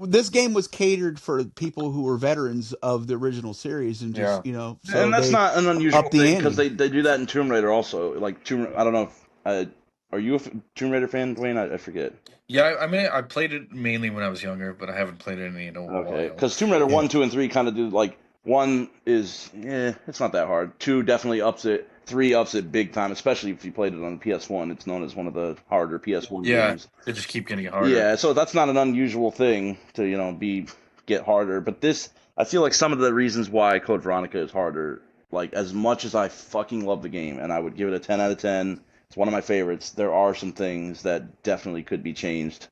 this game was catered for people who were veterans of the original series, and yeah. just so And that's they not an unusual upped the thing because ante. they do that in Tomb Raider also. Like I don't know if are you a Tomb Raider fan, Dwayne? I forget. Yeah, I mean, I played it mainly when I was younger, but I haven't played it in a Okay, while. because Tomb Raider Yeah. 1, 2, and 3 kind of do like one is it's not that hard. 2 definitely ups it. 3 ups it big time, especially if you played it on the PS1. It's known as one of the harder PS1 Yeah, games. they just keep getting harder. Yeah, so that's not an unusual thing to get harder. But this, I feel like some of the reasons why Code Veronica is harder, like as much as I fucking love the game and I would give it a 10 out of 10, it's one of my favorites. There are some things that definitely could be changed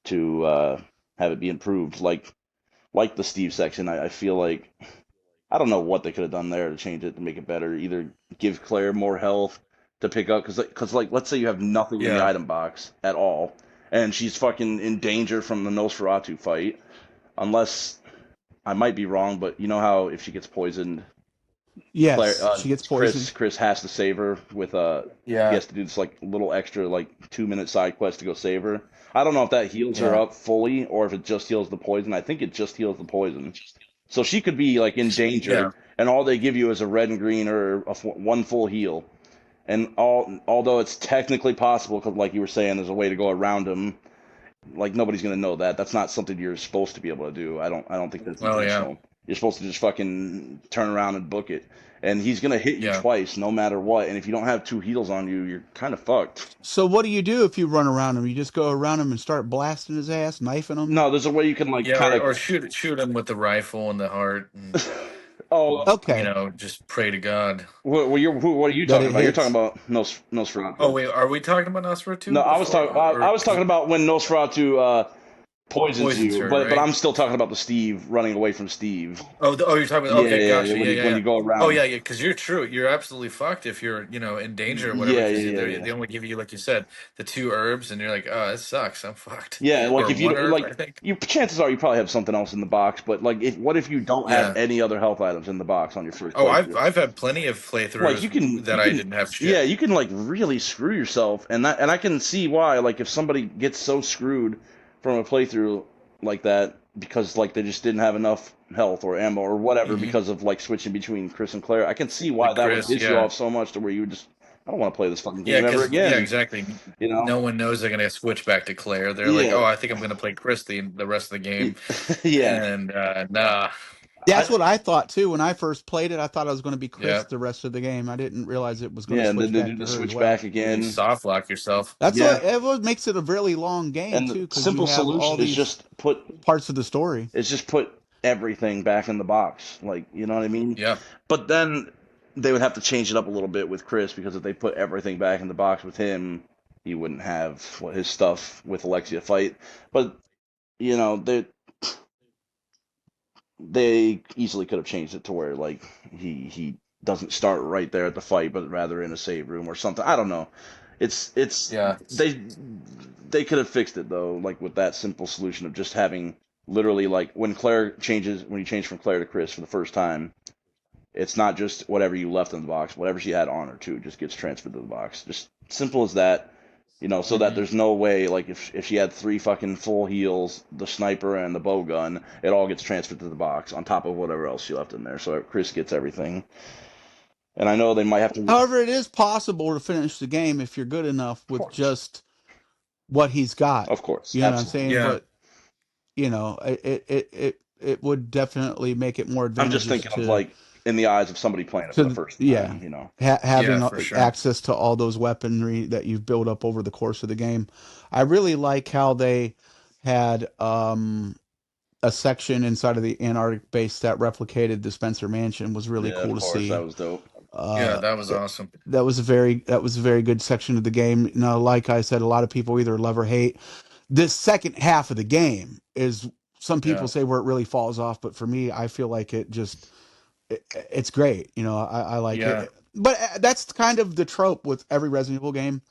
to have it be improved, like the Steve section. I feel like I don't know what they could have done there to change it to make it better. Either give Claire more health to pick up, because like let's say you have nothing in the Yeah, item box at all, and she's fucking in danger from the Nosferatu fight. Unless I might be wrong, but you know how if she gets poisoned, Claire, Yes, she gets poisoned. Chris has to save her with he yeah, has to do this like little extra like 2 minute side quest to go save her. I don't know if that heals her yeah, up fully or if it just heals the poison. I think it just heals the poison. So she could be like in yeah, danger, and all they give you is a red and green or one full heal. And although it's technically possible, because like you were saying, there's a way to go around them. Like nobody's gonna know that. That's not something you're supposed to be able to do. I don't think that's well, yeah, intentional. You're supposed to just fucking turn around and book it. And he's gonna hit you yeah. twice, no matter what. And if you don't have two heals on you, you're kind of fucked. So what do you do if you run around him? You just go around him and start blasting his ass, knifing him? No, there's a way you can like Yeah, kind or shoot him with the rifle in the heart, and of. Oh, Okay, just pray to God. what are you that talking it about? You're talking hits. about Oh Nosferatu. wait, are we talking about No, Nosferatu before, I or was talking about when Nosferatu poisons poisons you, her, but right? I'm still talking about the Steve running away from Steve. Oh, you're talking about, Yeah, okay, yeah, yeah. gotcha, When yeah, you yeah, when yeah. you go Oh around. yeah, yeah, because you're true. You're absolutely fucked if you're, in danger or whatever, Yeah, because yeah, yeah, they yeah. only give you, like you said, the two herbs, and you're like, oh, this sucks, I'm fucked, Yeah, like or if you one don't herb, I like think. you chances are you probably have something else in the box, but like what if you don't have Yeah. any other health items in the box on your first Oh, I've playthrough? I've had plenty of Like playthroughs that you I can didn't have yeah, shit. you can like really screw yourself and I can see why like if somebody gets so screwed from a playthrough like that because like they just didn't have enough health or ammo or whatever Hmm. because of like switching between Chris and Claire. I can see why Like that would Chris, piss you yeah, off so much to where you would just I don't want to play this fucking game ever Yeah, again. exactly. You know? No one knows they're gonna switch back to Claire. They're like, Yeah. oh, I think I'm gonna play Chris the rest of the game, Yeah. and nah, That's what I thought too. When I first played it, I thought I was going to be Chris yeah, the rest of the game. I didn't realize it was going to Yeah, and then switch they back do to the her as switch well. back you again. soft lock yourself. That's Yeah. what makes it a really long game And too, the because you simple have all solution is these just put parts of the story. everything back in the box. Like, you know what I mean? Yeah, But then they would have to change it up a little bit with Chris, because if they put everything back in the box with him, he wouldn't have his stuff with Alexia fight. But you know, they easily could have changed it to where like he doesn't start right there at the fight, but rather in a save room or something. I don't know. It's yeah, they could have fixed it though, like with that simple solution of just having literally like when you change from Claire to Chris for the first time, it's not just whatever you left in the box, whatever she had on her too, just gets transferred to the box. Just simple as that. You know, so that there's no way, like, if she had 3 fucking full heals, the sniper and the bow gun, it all gets transferred to the box on top of whatever else she left in there. So Chris gets everything. And I know they might have to. However, it is possible to finish the game if you're good enough Of with course. just what he's got. Of course. You know what I'm Absolutely. saying? yeah. But it would definitely make it more I'm just advantageous thinking of, like, in the eyes of somebody playing it for the first time, you know. having Yeah, for sure. access to all those weaponry that you've built up over the course of the game. I really like how they had a section inside of the Antarctic base that replicated the Spencer Mansion. Was really Yeah, cool of to course. see. That was dope. Yeah, that was awesome. That was a very good section of the game. You know, like I said, a lot of people either love or hate. This second half of the game is, some people Yeah. say, where it really falls off, but for me, I feel like it's great. You know, I like Yeah. it. But that's kind of the trope with every Resident Evil game.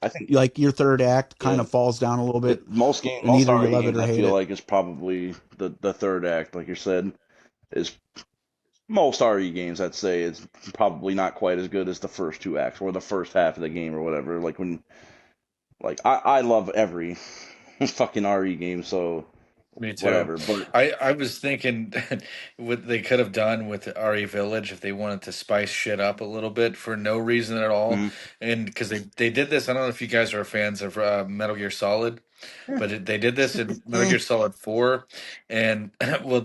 I think Like your third act kind Yeah. of falls down a little bit, most and either you RE love it games, or I hate feel it. like, is probably the third act, like you said, is most RE games, I'd say, is probably not quite as good as the first 2 acts or the first half of the game or whatever. Like when, like I love every fucking RE game, so Me too. whatever. But I was thinking what they could have done with RE Village if they wanted to spice shit up a little bit for no reason at all, mm, and because they did this. I don't know if you guys are fans of Metal Gear Solid, but they did this in Metal Gear Solid 4, and well,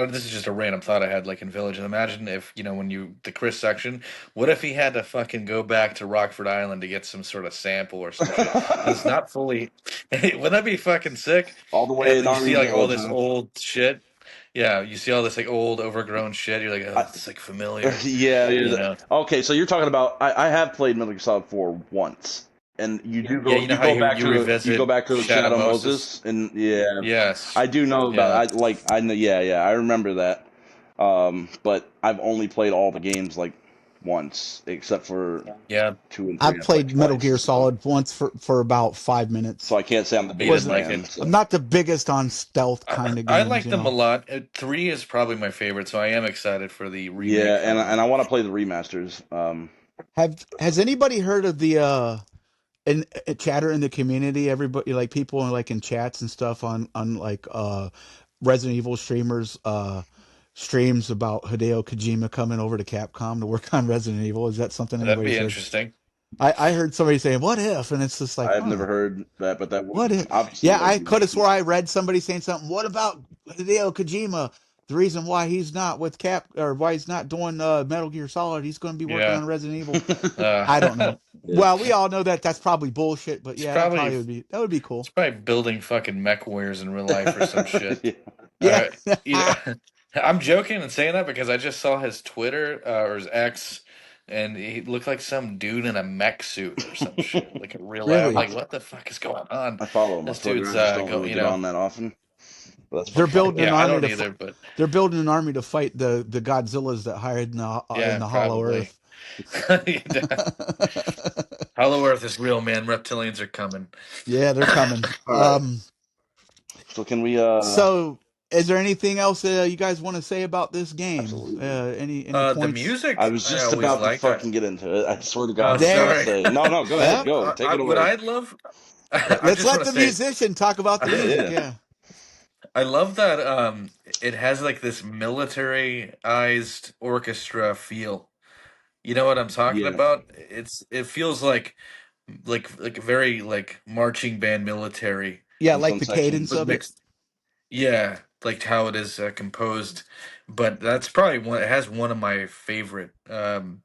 this is just a random thought I had, like in Village. And imagine if, when the Chris section, what if he had to fucking go back to Rockford Island to get some sort of sample or some shit? And it's not fully. Wouldn't that be fucking sick? all the way And in you RE see like all Village, this huh? old shit. Yeah, you see all this like old overgrown shit. You're like, oh, I, it's like familiar. yeah. You know? Okay, so you're talking about, I have played Metal Gear Solid 4 once, and you do Yeah, go you know you how go back you to revisit Shadow Shadow Moses? Moses, and yeah, Yes. I do know Yeah. about, I know, yeah, I remember that. But I've only played all the games like once, except for Yeah. 2 and 3. I've I played played Metal twice, Gear Solid once for about 5 minutes. so I can't say I'm the I biggest didn't Wasn't like fan. it. I'm So not the biggest on stealth kind of I games, like them a lot. 3 is probably my favorite, so I am excited for the yeah, remake and finally. I want to play the remasters. Has anybody heard of the and chatter in the community? Everybody, like people like in chats and stuff on like Resident Evil streamers streams about Hideo Kojima coming over to Capcom to work on Resident Evil. Is that something That'd anybody's be heard? interesting. I heard somebody saying, "What if?" And it's just like, I've never huh. heard that, but that would What if? obviously Yeah, that'd I be could have amazing. swore I read somebody saying something. What about Hideo Kojima? The reason why he's not with or why he's not doing Metal Gear Solid, he's going to be working Yeah. on Resident Evil. Uh, I don't know. Yeah. Well, we all know that that's probably bullshit, but it's yeah, probably that would be cool. it's probably building fucking mech warriors in real life or some shit. Yeah. Yeah. I'm joking and saying that because I just saw his Twitter or his X, and he looked like some dude in a mech suit or some shit, like a real. I'm Really? like, what the fuck is going on? I follow him on This Twitter. dude's I just don't go. really get on that often. But that's They're pretty funny. building an Yeah, I army don't either, but they're building an army to fight the Godzillas that hide in yeah, the Hollow probably. Earth. Hollow Earth is real, man. Reptilians are coming. Yeah, they're coming. All right. So can we? So, is there anything else you guys want to say about this game? Absolutely. Any The points? music I was I just always about to like. fucking get into it. I swear to Oh, God, I was Dang about to it. say. No, go ahead. Go. Take it What away. I love. I Let's just let want the to say, musician talk about the music. Yeah. I love that it has like this militarized orchestra feel. You know what I'm talking Yeah, about? It feels like very like marching band military, Yeah, in like some the cadence sections. but of it. mixed. Yeah, like how it is composed. But that's probably one. It has one of my favorite um,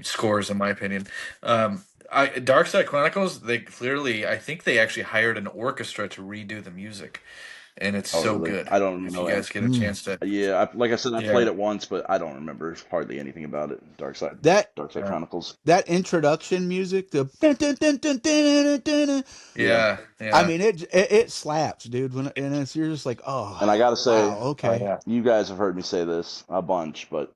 scores, in my opinion. Dark Side Chronicles. They clearly, I think they actually hired an orchestra to redo the music, and it's Oh, so really? good. I don't If know. you guys get a Mm. chance to, Yeah, like I said, I played yeah, it once, but I don't remember hardly anything about it. That Dark Side yeah, Chronicles. that introduction music, the dun, dun, dun, dun, dun, dun, dun, dun. Yeah, yeah, I yeah. mean it slaps, dude. And you're just like, and I oh gotta say, wow, Oh okay, yeah. you guys have heard me say this a bunch, but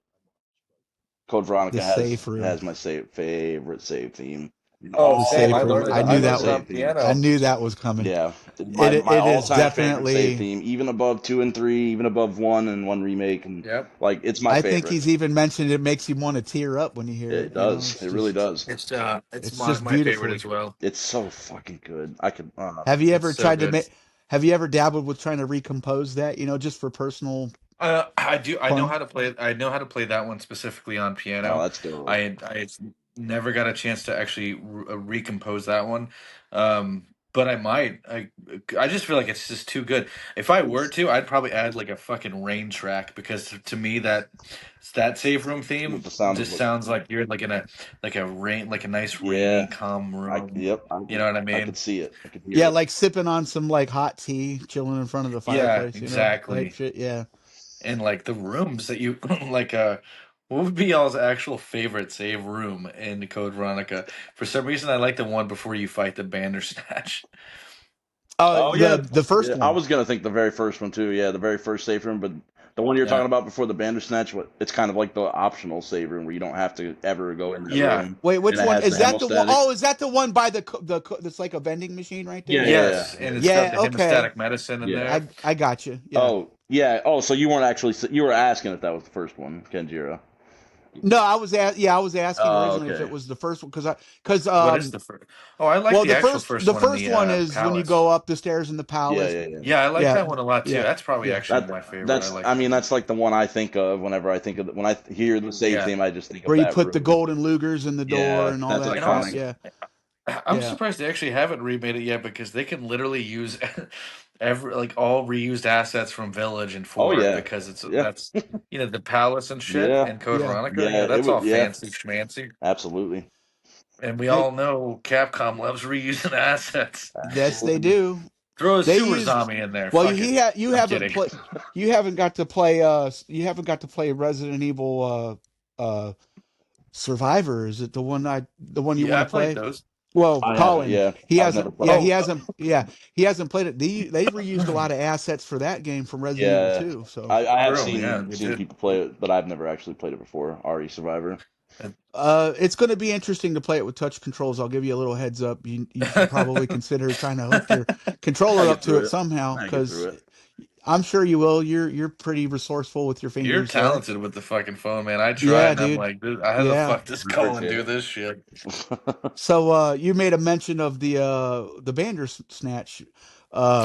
Code the Veronica safe room, has my favorite save theme in Oh, the all same. safe I room. learned literally it. I I knew any learned that. it on save theme. I piano. knew that was coming. Yeah, my It all is time favorite save definitely. theme, even above 2 and 3, even above one remake, and Yep. like it's my I think favorite. he's even mentioned it makes you want to tear up when you hear It it. You know, does. It really does. It's it's just my favorite beautiful. as well. It's so fucking good. I could. Have you It's ever so tried to good. make? Have you ever dabbled with trying to recompose that? You know, just for personal I do. I know fun. how to play. I know how to play that one specifically on Oh, piano. that's dope. I never got a chance to actually recompose that one, but I might. I just feel like it's just too good. If I were to, I'd probably add like a fucking rain track because to me that safe room With theme the sound of just like, sounds like you're like in a like a rain like a nice rainy yeah, calm room. yep, You know what I I could mean? see it. I could hear Yeah, it. like sipping on some like hot tea, chilling in front of the Yeah, fireplace. You know, type exactly. shit. Yeah. And like the rooms that you like what would be y'all's actual favorite save room in Code Veronica? For some reason I like the one before you fight the Bandersnatch. Oh yeah, The first yeah. I one. was gonna think the very first one too. Yeah, the very first save room, but the one you're Yeah. talking about before the Bandersnatch, it's kind of like the optional save room where you don't have to ever go in that Yeah. room, Wait, and which it one has is the that? The one hemostatic. Oh, is that the one by that's like a vending machine right Yeah, there? yeah, yeah, Yes, and yeah. it's got Yeah. the Okay. hemostatic medicine in Yeah. there. I got you. Yeah. Oh, yeah. Oh, so you weren't actually you were asking if that was the first one, Kenjiro. No, I was asking Oh, originally if it okay. was the first one What is the first? Oh, I like well, the actual first the one in first the one is when you palace. go up the stairs in the Yeah, palace. yeah, yeah. Yeah, I like Yeah. that one a lot too. Yeah. That's probably Yeah. actually my favorite. I like I that mean, one. that's like the one I think of whenever I think of when I hear the save Yeah. theme. I just think of Where you that put the room. golden lugers in the door Yeah, and all that's that You know, crap. iconic. Yeah. I'm Yeah. surprised they actually haven't remade it yet because they can literally use every like all reused assets from Village and Oh Four yeah, because it's yeah, that's the palace and shit yeah, and Code Yeah. Veronica. yeah. It That's would. all Yeah, fancy schmancy. absolutely, And we Hey, all know Capcom loves reusing assets. yes, they absolutely. do. Throw a They super used zombie in there. well. Fuck it. You I'm haven't kidding. played. You haven't got to play Resident Evil. Survivor. Is it the one you want Yeah, I to played play? those. Well, I haven't. Colin, Yeah, he I've hasn't. never played Yeah, it. he Oh, hasn't. Yeah, he hasn't played it. They've reused a lot of assets for that game from Resident Evil Yeah, 2. So, I have true. Yeah, they seen did. people play it, but I've never actually played it before. RE Survivor. it's going to be interesting to play it with touch controls. I'll give you a little heads up. You should probably consider trying to hook your I controller up get to through it it. somehow, I get because through it. I'm sure you will. You're pretty resourceful with your You're fingers, so talented with the fucking phone, man. I tried yeah, and I'm dude. like, how the Yeah. fuck does Colin Appreciate do it. this shit? So you made a mention of the Bandersnatch.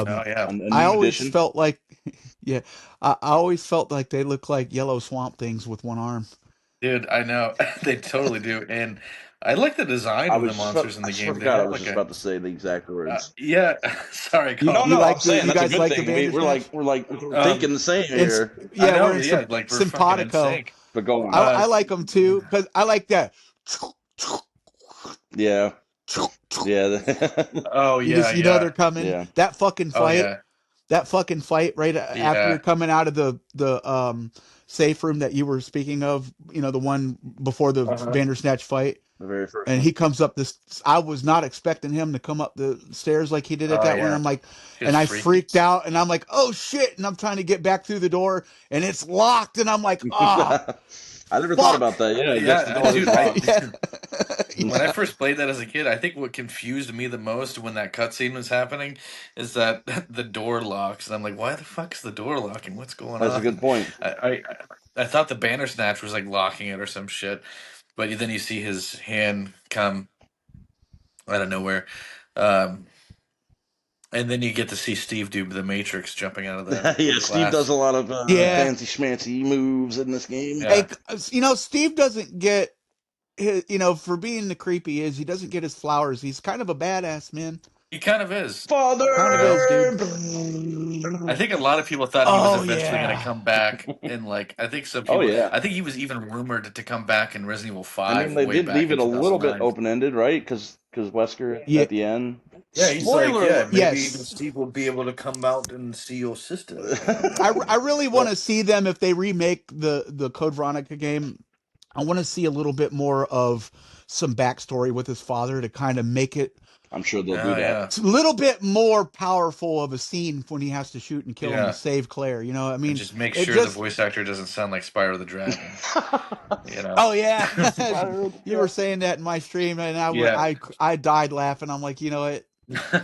Oh Um, yeah. A I new always edition. felt like, yeah, I always felt like they look like yellow swamp things with one arm. Dude, I know they totally do, and I like the design of the monsters in I the swear game. to They God, I have was like just a about to say the exact words. yeah. Sorry, No, You Colin. no, I'm like saying you that's a guys good like the thing. Bandersnatch? We're like Um, thinking the same And here. I yeah, we're know, in yeah, like we're fucking in simpatico. sync. But go on. Uh, I like them too because I like that. Yeah, yeah, oh yeah, You know yeah, they're coming. yeah. oh yeah, That fucking fight right after you're yeah. coming out of the safe room that you were speaking of. You know, the one before the Uh-huh. Bandersnatch fight. The very first And one. he comes up this. I was not expecting him to come up the stairs like he did at Oh that one. yeah. I'm like, It's and I freaky. freaked out, and I'm like, oh shit! And I'm trying to get back through the door, and it's locked, and I'm like, ah, I never thought fuck. about that. Yeah, I guess the Yeah, door is dude. locked. Yeah, When I yeah. first played that as a kid, I think what confused me the most when that cutscene was happening is that the door locks, and I'm like, "Why the fuck is the door locking? What's going That's a good on?" point. I I, I thought the Bandersnatch was like locking it or some shit, but then you see his hand come out of nowhere. Um, And then you get to see Steve do the Matrix jumping out of the Yeah, glass. Steve does a lot of Yeah. fancy schmancy moves in this game. Hey, Steve doesn't get his, for being the creep he is, he doesn't get his flowers. He's kind of a badass, man. He kind of is. Father! Kind of is, dude. I think a lot of people thought he was eventually going to come back, and I think some people. I think he was even rumored to come back in Resident Evil 5. I mean, they did leave it a little bit 2009. open-ended, right? Because Wesker at the end. Yeah, he's Spoiler! maybe even Steve will be able to come out and see your sister. I really want to see them if they remake the Code Veronica game. I want to see a little bit more of some backstory with his father to kind of make it. I'm sure they'll do that. Yeah. It's a little bit more powerful of a scene when he has to shoot and kill him to save Claire. You know, I mean, and just make sure the voice actor doesn't sound like Spyro the Dragon. Oh yeah, you were saying that in my stream, and I died laughing. I'm like, you know what?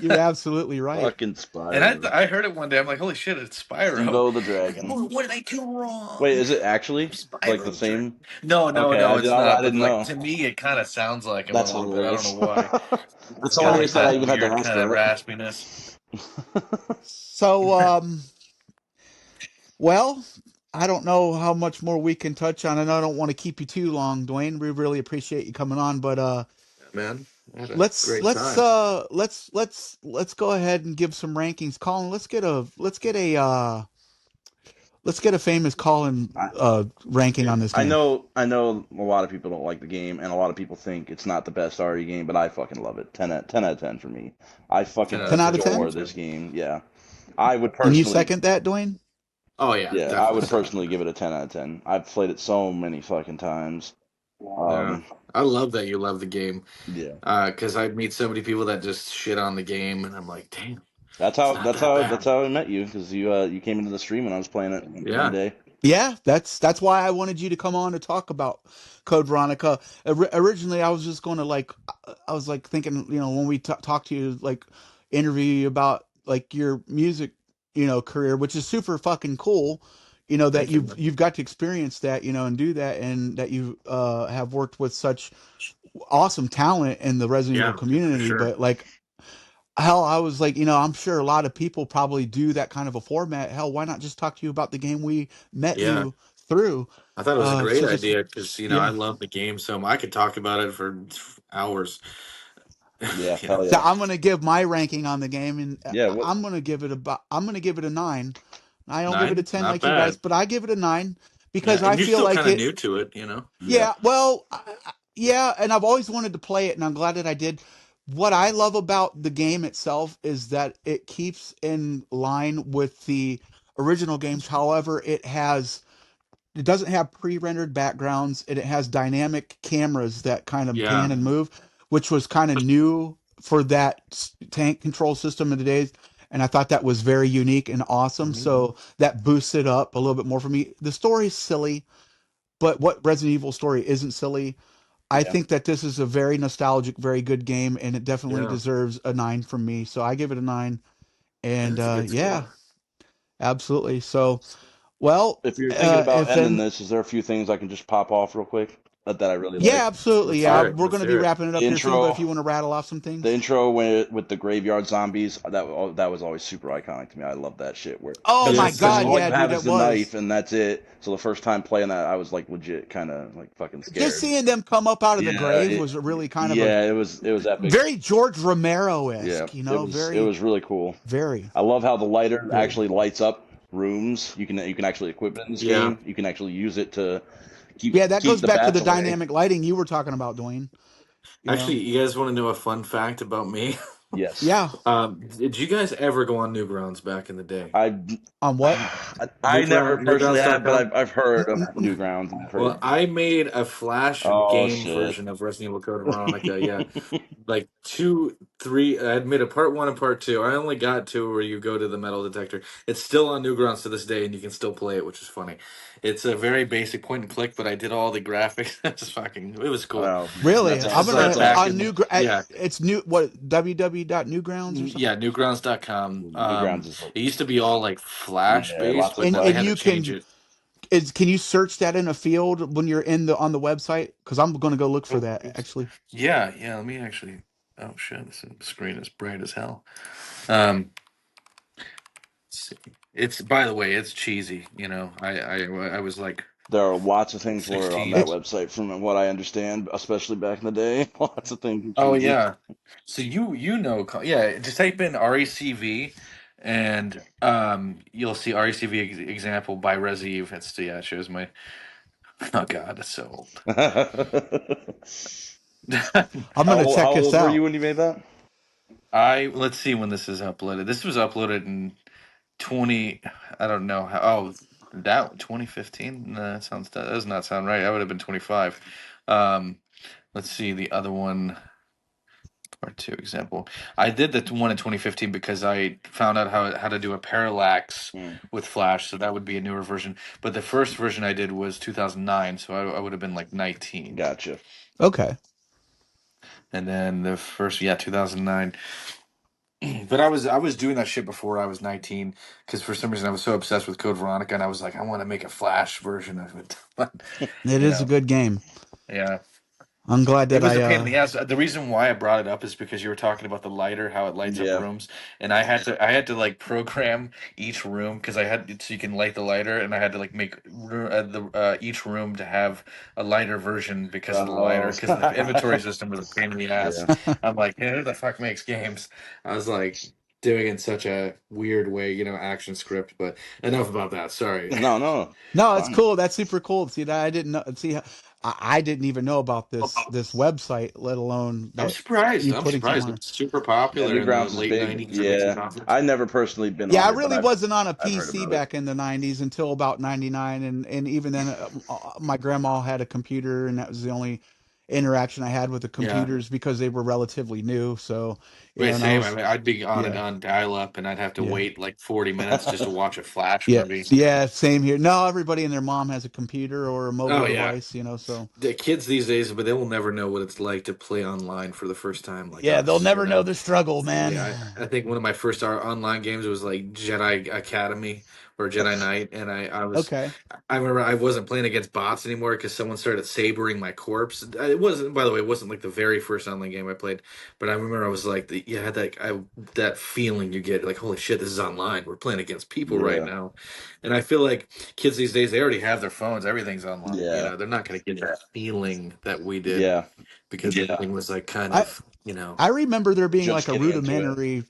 You're absolutely right. Fucking Spyro. And I heard it one day. I'm like, holy shit, it's Spyro. Steve-O the Dragon. What did I do wrong? Wait, is it actually like the same? No, Okay, it's not. I didn't know. To me, it kind of sounds like him. That's a little bit. I don't know why. That's hilarious that I even had to ask kind of that. raspiness. So, well, I don't know how much more we can touch on, and I don't want to keep you too long, Duane. We really appreciate you coming on, but man, let's go ahead and give some rankings. Colin, let's get a famous Colin ranking on this game. I know a lot of people don't like the game, and a lot of people think it's not the best RE game, but I fucking love it. 10 out of 10 for me. I fucking 10 out of 10 adore this game. Yeah, I would personally. Can you second that, Duane? Oh yeah, yeah. I would personally give it a 10 out of 10. I've played it so many fucking times. I love that you love the game. Yeah. Because I meet so many people that just shit on the game, and I'm like, damn. That's how I met you, because you came into the stream when I was playing it one day. Yeah, that's why I wanted you to come on to talk about Code Veronica. Originally, I was just going to thinking, when we talk to you, interview you about your music, career, which is super fucking cool. That you've got to experience that, and do that, and that you have worked with such awesome talent in the Resident Evil community. Sure. But hell, I was like, I'm sure a lot of people probably do that kind of a format. Hell, why not just talk to you about the game we met you through? I thought it was a great idea because, I love the game so much. I could talk about it for hours. Yeah, hell yeah. So I'm going to give my ranking on the game, and I'm going to give it a 9. I don't give it a 10 Not like bad. you guys, but I give it a 9 because I feel like kind of new to it, Yeah, well, and I've always wanted to play it, and I'm glad that I did. What I love about the game itself is that it keeps in line with the original games. However, it doesn't have pre-rendered backgrounds, and it has dynamic cameras that kind of pan and move, which was kind of new for that tank control system in the days. And I thought that was very unique and awesome. Mm-hmm. So that boosts it up a little bit more for me. The story's silly, but what Resident Evil story isn't silly? I think that this is a very nostalgic, very good game, and it definitely deserves a 9 from me. So I give it a 9. And absolutely. So, well, if you're thinking about ending this, is there a few things I can just pop off real quick that I really like? Yeah, absolutely. We're going to be wrapping it up here soon, but if you want to rattle off some things. The intro with the graveyard zombies, that was always super iconic to me. I love that shit. Oh my god, all yeah, you have dude, is the knife, and that's it. So the first time playing that, I was legit kind of fucking scared. Just seeing them come up out of the grave was really kind of it was epic. Very George Romero-esque, it was really cool. Very. I love how the lighter actually lights up rooms. You can actually equip it in this game. You can actually use it to keep. Yeah, that goes back to the away. Dynamic lighting you were talking about, Duane. Actually, you guys want to know a fun fact about me? Yes. Yeah. Did you guys ever go on Newgrounds back in the day? On what? I never personally have, but I've heard of Newgrounds. Well, I made a Flash game version of Resident Evil Code Veronica. Yeah, 2, 3. I made a part 1 and part 2. I only got to where you go to the metal detector. It's still on Newgrounds to this day, and you can still play it, which is funny. It's a very basic point and click, but I did all the graphics. It was cool. Wow. Really? That's I'm gonna on yeah. It's new. What www.newgrounds or something? Yeah, newgrounds.com. Newgrounds is it used to be all Flash based, but and now they had you to change it. Can you search that in a field when you're on the website? Because I'm going to go look for that actually. Yeah. Let me actually. Oh shit! This screen is bright as hell. Let's see. It's, by the way, it's cheesy. You know, I was like, There are lots of things were on 16. that website, from what I understand, especially back in the day. Lots of things Oh cheesy. yeah. So yeah, just type in RECV and you'll see RECV example by Reziv. It's, yeah, it shows my, oh god, it's so old. I'm gonna check How this old were you out. when you made that? Let's see when this is uploaded. This was uploaded in 20, I don't know how, oh, that 2015? No, that does not sound right. I would have been 25. Um, let's see the other one. Part two example. I did the one in 2015 because I found out how to do a parallax Hmm, with Flash, so that would be a newer version. But the first version I did was 2009, so I would have been like 19. gotcha. Okay. And then the first, yeah, 2009. But I was doing that shit before I was 19 because for some reason I was so obsessed with Code Veronica, and I was like, I want to make a Flash version of it. But It you is a know, good game. yeah. I'm glad It that was I a pain in the ass. The reason why I brought it up is because you were talking about the lighter, how it lights up Yeah. rooms, and I had to like program each room because I had so you can light the lighter, and I had to like make each room to have a lighter version because of the lighter, Oh. because the inventory system was a pain in the ass. Yeah. I'm like, yeah, who the fuck makes games? I was like doing it in such a weird way, action script. But enough about that. Sorry. No, no, No, it's fine. cool. That's super cool. See that I didn't know. See, I didn't even know about this website, let alone I'm that surprised. you I'm putting something surprised. on it. It's super Yeah, popular in the Newgrounds is late big. 90s, early Yeah, 2000s. I never personally been Yeah, I on it, but really wasn't on a I've heard PC about it. back in the '90s until about '99, and even then, my grandma had a computer, and that was the only interaction I had with the Yeah. computers because they were relatively new. So, Wait, and I same. I was, mean, I'd be on it yeah, on dial-up, and I'd have to yeah. wait like 40 minutes just to watch a Flash Yeah, movie. yeah, same here. No, everybody and their mom has a computer or a mobile Oh yeah, device, so the kids these days, but they will never know what it's like to play online for the first time, like yeah, they'll us. never know the struggle, man. Yeah, I think one of my first online games was like Jedi Academy or Jedi Knight, and Okay. I remember I wasn't playing against bots anymore because someone started sabering my corpse. It wasn't, by the way, it wasn't like the very first online game I played, but I remember I was like, you had that feeling you get like, holy shit, this is online. We're playing against people right Yeah, now, and I feel like kids these days they already have their phones, everything's online. yeah, They're not going to get that feeling that we did yeah. because everything was like kind I of, I remember there being like Just a getting into it. rudimentary.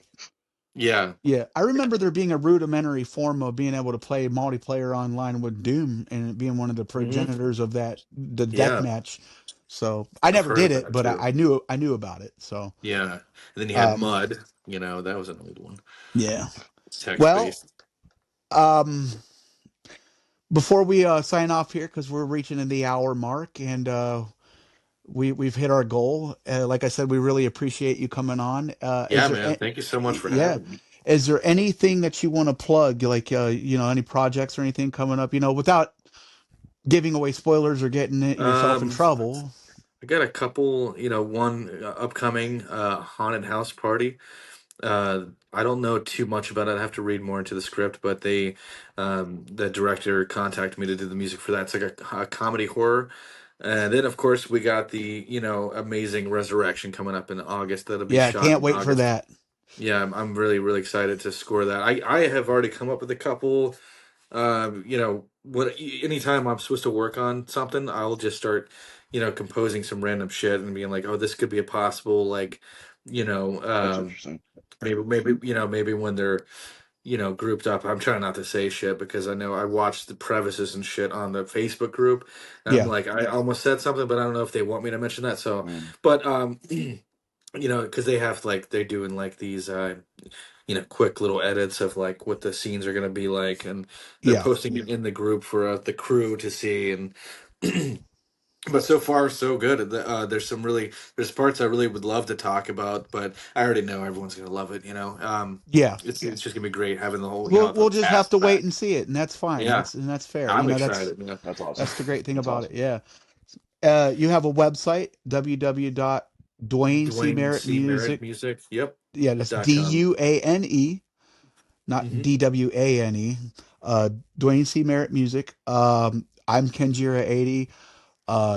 yeah. Yeah, I remember there being a rudimentary form of being able to play multiplayer online with Doom and it being one of the Hmm. progenitors of the Yeah, deathmatch. So I I've never heard did of it, that but too. I knew about it. So Yeah. And then you had um, Mud, that was an old one. yeah. Text Well, based. um, before we sign off here, because we're reaching in the hour mark and we've hit our goal. Like I said, we really appreciate you coming on. Yeah, man. Thank you so much for Yeah. having me. Is there anything that you want to plug, like any projects or anything coming up? Without giving away spoilers or getting yourself in Um, trouble. I got a couple, one upcoming haunted house party. I don't know too much about it. I have to read more into the script, but the director contacted me to do the music for that. It's like a comedy horror. And then, of course, we got the, amazing Resurrection coming up in August. That'll be Yeah, shot can't in wait for August. that. Yeah, I'm really, really excited to score that. I have already come up with a couple. Anytime I'm supposed to work on something, I'll just start, composing some random shit and being like, oh, this could be a possible, like, you know, That's um, interesting. maybe when they're, grouped up. I'm trying not to say shit because I know I watched the crevices and shit on the Facebook group. And I'm Yeah, like, I almost said something, but I don't know if they want me to mention that. So, Mm, but because they have like they're doing like these quick little edits of like what the scenes are going to be like, and they're yeah, posting it in the group for the crew to see. And but so far so good. There's parts I really would love to talk about, but I already know everyone's going to love it. yeah. It's just going to be great having the whole We'll the just have cast to wait back. and see it, and that's fine. Yeah, That's fair. I'm excited. Yeah. that's awesome. That's the great thing That's about it. awesome. Yeah. You have a website, www.Duane C Dwayne Merritt C. Merritt Music. music. Yep. Yeah, that's .com. DUANE, not Hmm. DWANE. Duane C Merritt Music. I'm Kenjira 80.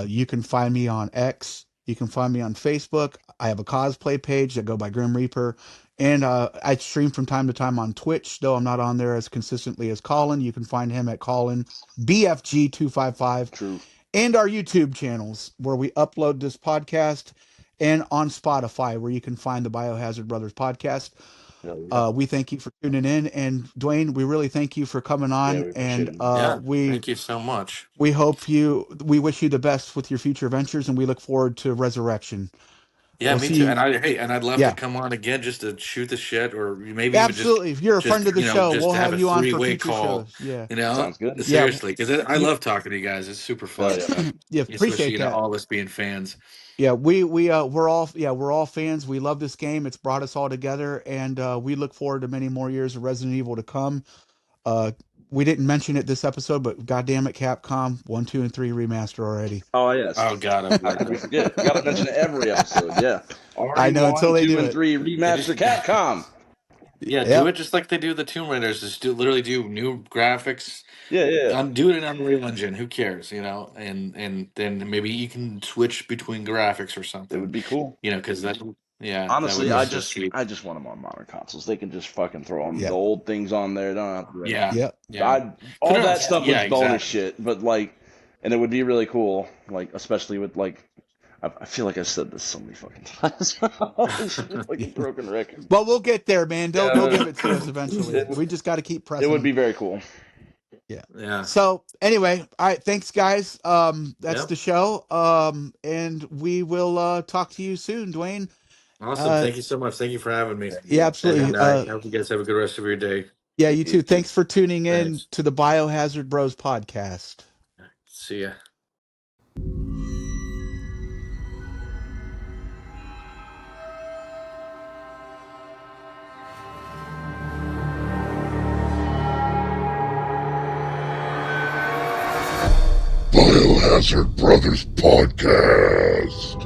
You can find me on X. You can find me on Facebook. I have a cosplay page that go by Grim Reaper. And I stream from time to time on Twitch, though I'm not on there as consistently as Colin. You can find him at Colin BFG255. True. And our YouTube channels where we upload this podcast, and on Spotify where you can find the Biohazard Brothers podcast. Yeah. We thank you for tuning in, and Duane, we really thank you for coming on. Yeah, we appreciate it. Thank you so much. We wish you the best with your future ventures, and we look forward to Resurrection. Yeah, We'll me see too. you. And I'd love to come on again just to shoot the shit, or maybe even Absolutely. If you're a friend of the show, just we'll to have have a you on for 3-way future call. shows. Yeah. Sounds good. Seriously, because I love talking to you guys. It's super fun. Yeah, Especially, appreciate that. all of us being fans. Yeah, we're all fans. We love this game. It's brought us all together, and we look forward to many more years of Resident Evil to come. We didn't mention it this episode, but goddamn it, Capcom 1, 2, and 3 remaster already. Oh yes. Oh god, how could we forget? We gotta mention it every episode. Yeah. I know, until they 2 do and it. 3 remaster Capcom. Yeah, do it just like they do the Tomb Raiders. Just literally do new graphics. Yeah. Do it in Unreal Engine. Who cares, And then maybe you can switch between graphics or something. It would be cool. Because that. Yeah. Honestly, I just want them on modern consoles. They can just fucking throw them the old things on there. Don't have to all that stuff was bonus shit, but and it would be really cool. Especially with I feel like I've said this so many fucking times. Like a broken record. Well, we'll get there, man. They'll give it to us eventually. We just got to keep pressing. It would be very cool. Yeah. So anyway, all right. Thanks, guys. That's the show. And we will talk to you soon, Duane. Awesome. Thank you so much. Thank you for having me. Yeah, absolutely. And I hope you guys have a good rest of your day. Yeah, you too. Thanks for tuning in to the Biohazard Bros podcast. See ya. Biohazard Brothers Podcast.